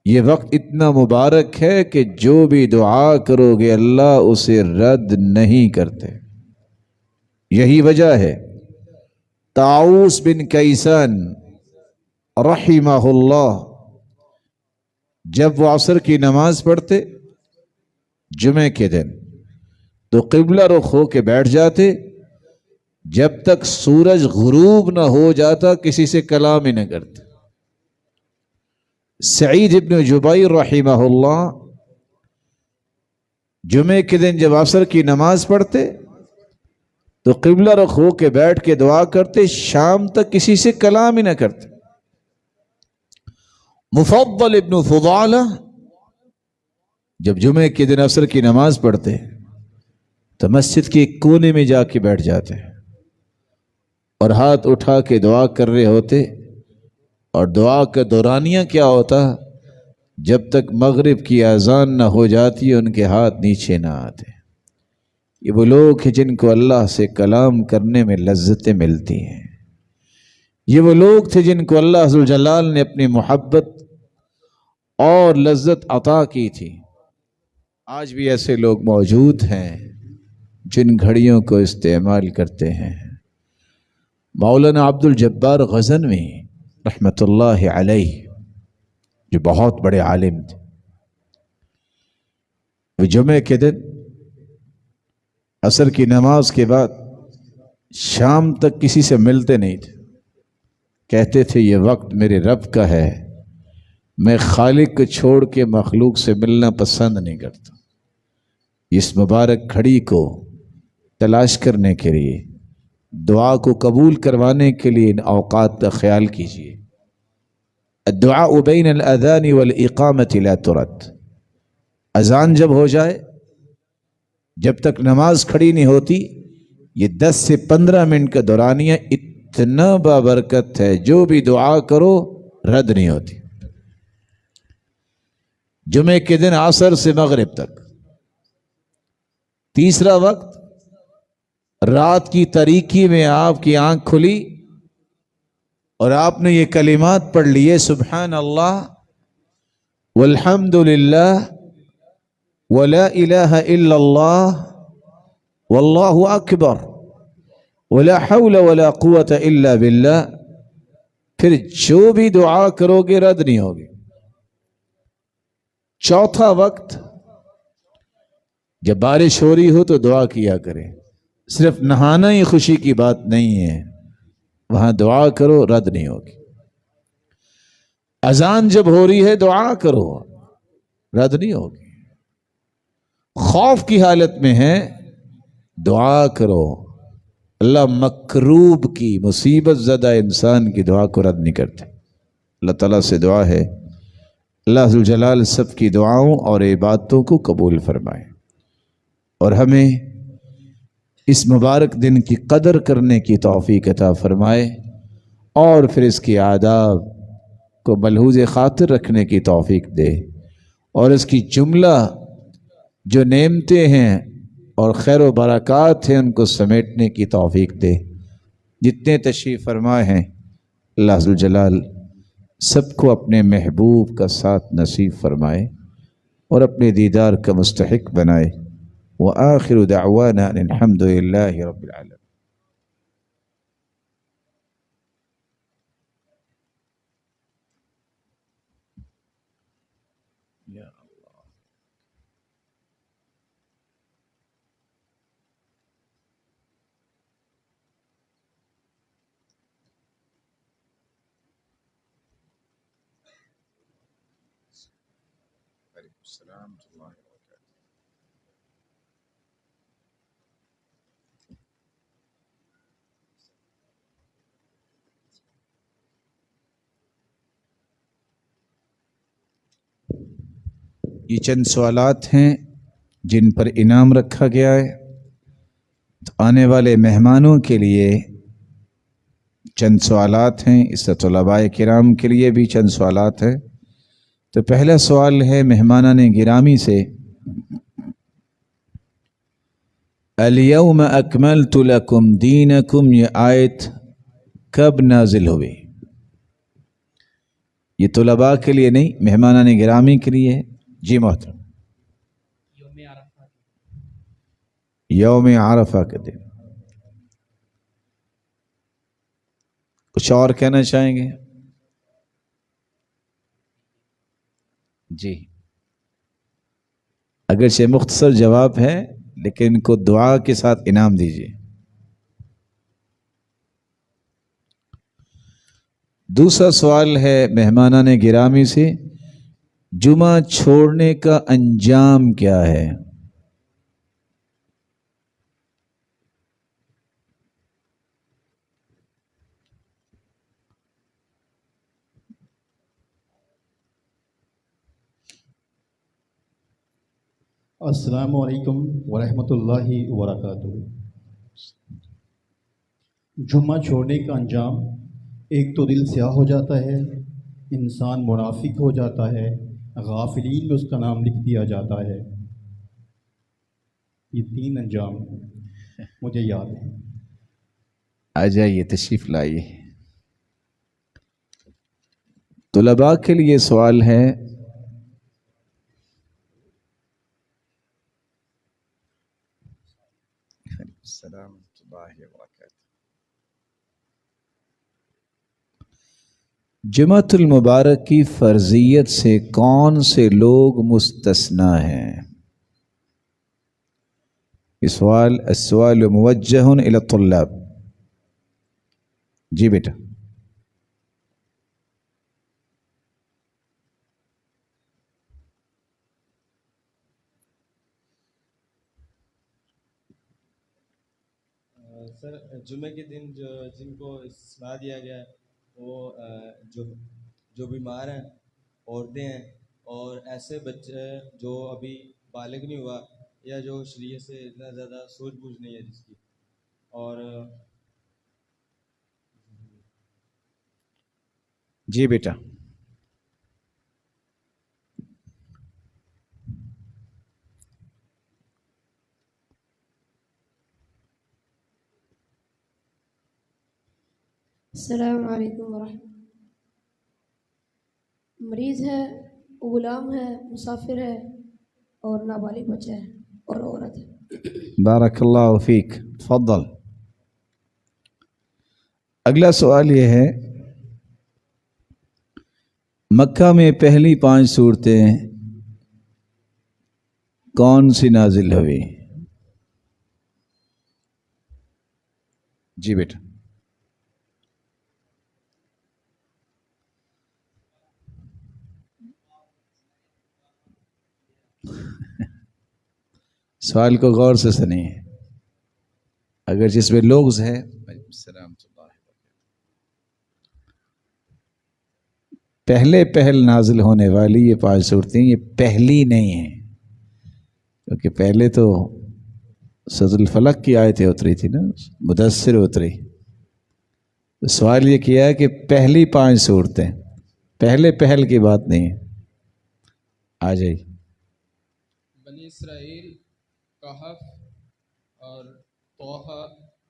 یہ وقت اتنا مبارک ہے کہ جو بھی دعا کرو گے اللہ اسے رد نہیں کرتے۔ یہی وجہ ہے طاؤس بن کیسان رحمہ اللہ جب وہ عصر کی نماز پڑھتے جمعے کے دن تو قبلہ رخ ہو کے بیٹھ جاتے، جب تک سورج غروب نہ ہو جاتا کسی سے کلام ہی نہ کرتے۔ سعید ابن جبیر رحمہ اللہ جمعے کے دن جب عصر کی نماز پڑھتے تو قبلہ رخ ہو کے بیٹھ کے دعا کرتے، شام تک کسی سے کلام ہی نہ کرتے۔ مفضل ابن فضالہ جب جمعے کے دن عصر کی نماز پڑھتے تو مسجد کے ایک کونے میں جا کے بیٹھ جاتے اور ہاتھ اٹھا کے دعا کر رہے ہوتے، اور دعا کا دورانیہ کیا ہوتا؟ جب تک مغرب کی اذان نہ ہو جاتی ان کے ہاتھ نیچے نہ آتے۔ یہ وہ لوگ ہیں جن کو اللہ سے کلام کرنے میں لذتیں ملتی ہیں، یہ وہ لوگ تھے جن کو اللہ عز و جلال نے اپنی محبت اور لذت عطا کی تھی۔ آج بھی ایسے لوگ موجود ہیں جن گھڑیوں کو استعمال کرتے ہیں۔ مولانا عبد الجبار غزنوی رحمت اللہ علیہ جو بہت بڑے عالم تھے، وہ جمعے کے دن عصر کی نماز کے بعد شام تک کسی سے ملتے نہیں تھے۔ کہتے تھے یہ وقت میرے رب کا ہے، میں خالق کو چھوڑ کے مخلوق سے ملنا پسند نہیں کرتا۔ اس مبارک گھڑی کو تلاش کرنے کے لیے دعا کو قبول کروانے کے لیے ان اوقات کا خیال کیجیے. الدعاء بین الاذان والاقامت لا ترد. اذان جب ہو جائے، جب تک نماز کھڑی نہیں ہوتی، یہ 10 سے 15 منٹ کا دورانیہ اتنا بابرکت ہے، جو بھی دعا کرو رد نہیں ہوتی. جمعے کے دن عصر سے مغرب تک. تیسرا وقت، رات کی تاریکی میں آپ کی آنکھ کھلی اور آپ نے یہ کلمات پڑھ لیے، سبحان اللہ والحمد للہ ولا الہ الا اللہ واللہ اکبر ولا حول ولا قوت الا باللہ. پھر جو بھی دعا کرو گے رد نہیں ہوگی. چوتھا وقت، جب بارش ہو رہی ہو تو دعا کیا کریں. صرف نہانا ہی خوشی کی بات نہیں ہے، وہاں دعا کرو رد نہیں ہوگی. اذان جب ہو رہی ہے دعا کرو رد نہیں ہوگی. خوف کی حالت میں ہے دعا کرو. اللہ مکروب کی، مصیبت زدہ انسان کی دعا کو رد نہیں کرتے. اللہ تعالیٰ سے دعا ہے اللہ ذو الجلال سب کی دعاؤں اور عبادتوں کو قبول فرمائے اور ہمیں اس مبارک دن کی قدر کرنے کی توفیق عطا فرمائے اور پھر اس کی آداب کو ملحوظ خاطر رکھنے کی توفیق دے اور اس کی جملہ جو نعمتیں ہیں اور خیر و برکات ہیں ان کو سمیٹنے کی توفیق دے. جتنے تشریف فرما ہیں اللہ ذو الجلال سب کو اپنے محبوب کا ساتھ نصیب فرمائے اور اپنے دیدار کا مستحق بنائے. وآخر دعوانا ان الحمد للہ رب العالمین. السلام ورحمۃ اللہ وبرکاتہ. یہ چند سوالات ہیں جن پر انعام رکھا گیا ہے. تو آنے والے مہمانوں کے لیے چند سوالات ہیں، اس سے طلباء کرام کے لیے بھی چند سوالات ہیں. تو پہلا سوال ہے مہمانان گرامی سے، الیوم اکملت لکم دینکم، یہ آیت کب نازل ہوئی؟ یہ طلباء کے لیے نہیں، مہمانان گرامی کے لیے. جی محترم. یوم عرفہ کے دن. کچھ اور کہنا چاہیں گے؟ جی اگرچہ مختصر جواب ہے لیکن ان کو دعا کے ساتھ انعام دیجیے. دوسرا سوال ہے مہمانان گرامی سے، جمعہ چھوڑنے کا انجام کیا ہے؟ السلام علیکم ورحمۃ اللہ وبرکاتہ. جمعہ چھوڑنے کا انجام، ایک تو دل سیاہ ہو جاتا ہے، انسان منافق ہو جاتا ہے، غافلین میں اس کا نام لکھ دیا جاتا ہے. یہ 3 انجام مجھے یاد ہیں. آ جائیے تشریف لائیے. طلباء کے لیے سوال ہے، السلام ورحمۃ اللہ وبرکاتہ. جمعۃ المبارک کی فرضیت سے کون سے لوگ مستثنا ہیں؟ یہ السؤال موجہ الی الطلاب. جی بیٹا. سر جمعے کے دن جن کو سنا دیا گیا ہے وہ جو بیمار ہیں، عورتیں ہیں، اور ایسے بچے جو ابھی بالغ نہیں ہوا یا جو شریعت سے اتنا زیادہ سوچ بوجھ نہیں ہے جس کی، اور جی بیٹا. السلام علیکم ورحمۃ. مریض ہے، غلام ہے، مسافر ہے، اور نابالغ بچہ ہے اور عورت ہے. بارک اللہ فیک. تفضل. اگلا سوال یہ ہے، مکہ میں پہلی 5 صورتیں کون سی نازل ہوئی؟ جی بیٹا. سوال کو غور سے سنیے، اگر جس میں لغز ہے. پہل نازل ہونے والی یہ 5 صورتیں یہ پہلی نہیں ہیں، کیونکہ پہلے تو سورۃ الفلق کی آیتیں اتری تھی نا، مدثر اتری. سوال یہ کیا ہے کہ پہلی 5 صورتیں، پہل کی بات نہیں ہے. آ جائیے. بنی اسرائیل، کہف اور طٰہٰ،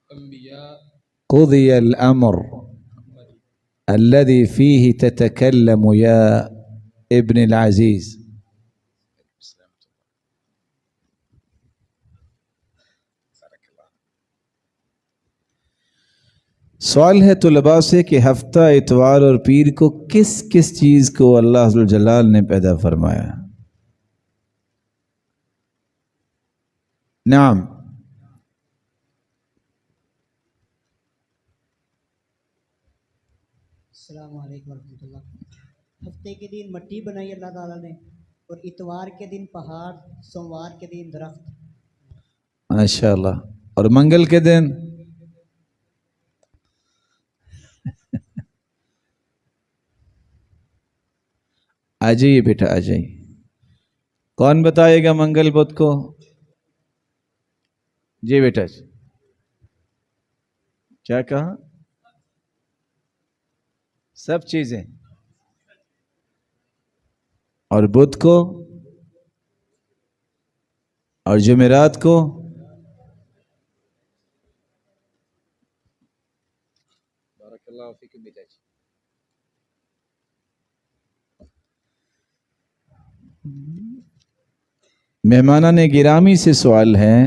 انبیاء. قضی الامر الذي فيه تتكلم يا ابن العزيز. سوال ہے طلباء سے کہ ہفتہ اتوار اور پیر کو کس کس چیز کو اللہ عز و جلال نے پیدا فرمایا؟ نعم. السلام علیکم ورحمۃ اللہ. ہفتے کے دن مٹی بنائی اللہ تعالیٰ نے، اور اتوار کے دن پہاڑ، سوموار کے دن درخت. ماشاء اللہ. اور منگل کے دن آ جائیے بیٹا، آ جائیے. کون بتائے گا منگل بدھ کو؟ جی بیٹا. کیا کہا؟ سب چیزیں. اور بدھ کو اور جمعرات کو؟ بارک اللہ فیکم بیٹا. مہمانان گرامی سے سوال ہے،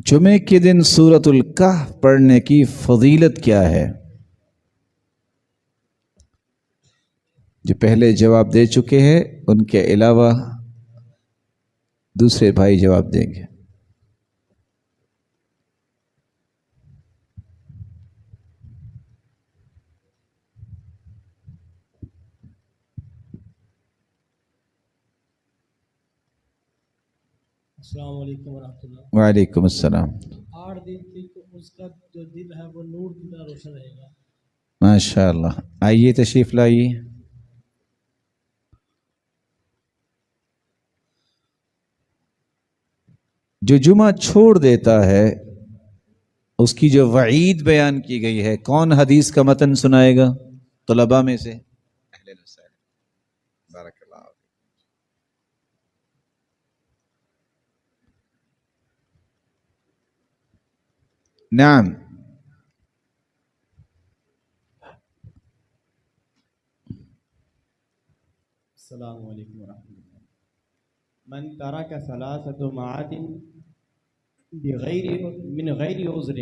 جمعے کے دن سورۃ الکہف پڑھنے کی فضیلت کیا ہے؟ جو پہلے جواب دے چکے ہیں ان کے علاوہ دوسرے بھائی جواب دیں گے. السلام علیکم ورحمۃ اللہ. وعلیکم السلام. 8 دن تک اس کا جو دل ہے وہ نور کی طرح روشن رہے گا. ماشاء اللہ. آئیے تشریف لائیے. جو جمعہ چھوڑ دیتا ہے اس کی جو وعید بیان کی گئی ہے، کون حدیث کا متن سنائے گا طلباء میں سے؟ بارک اللہ. نعم. السلام علیکم ورحمۃ اللہ. من ترک ثلاثۃ معاد من غیر عذر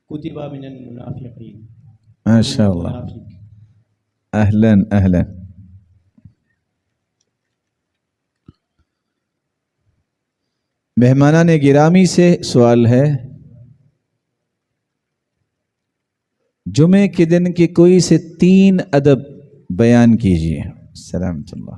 کتب من المنافقین. ماشاء اللہ. اہلاً اہلاً. مہمانان گرامی سے سوال ہے، جمعے کے دن کے کوئی سے 3 ادب بیان کیجیے. سلامت اللہ.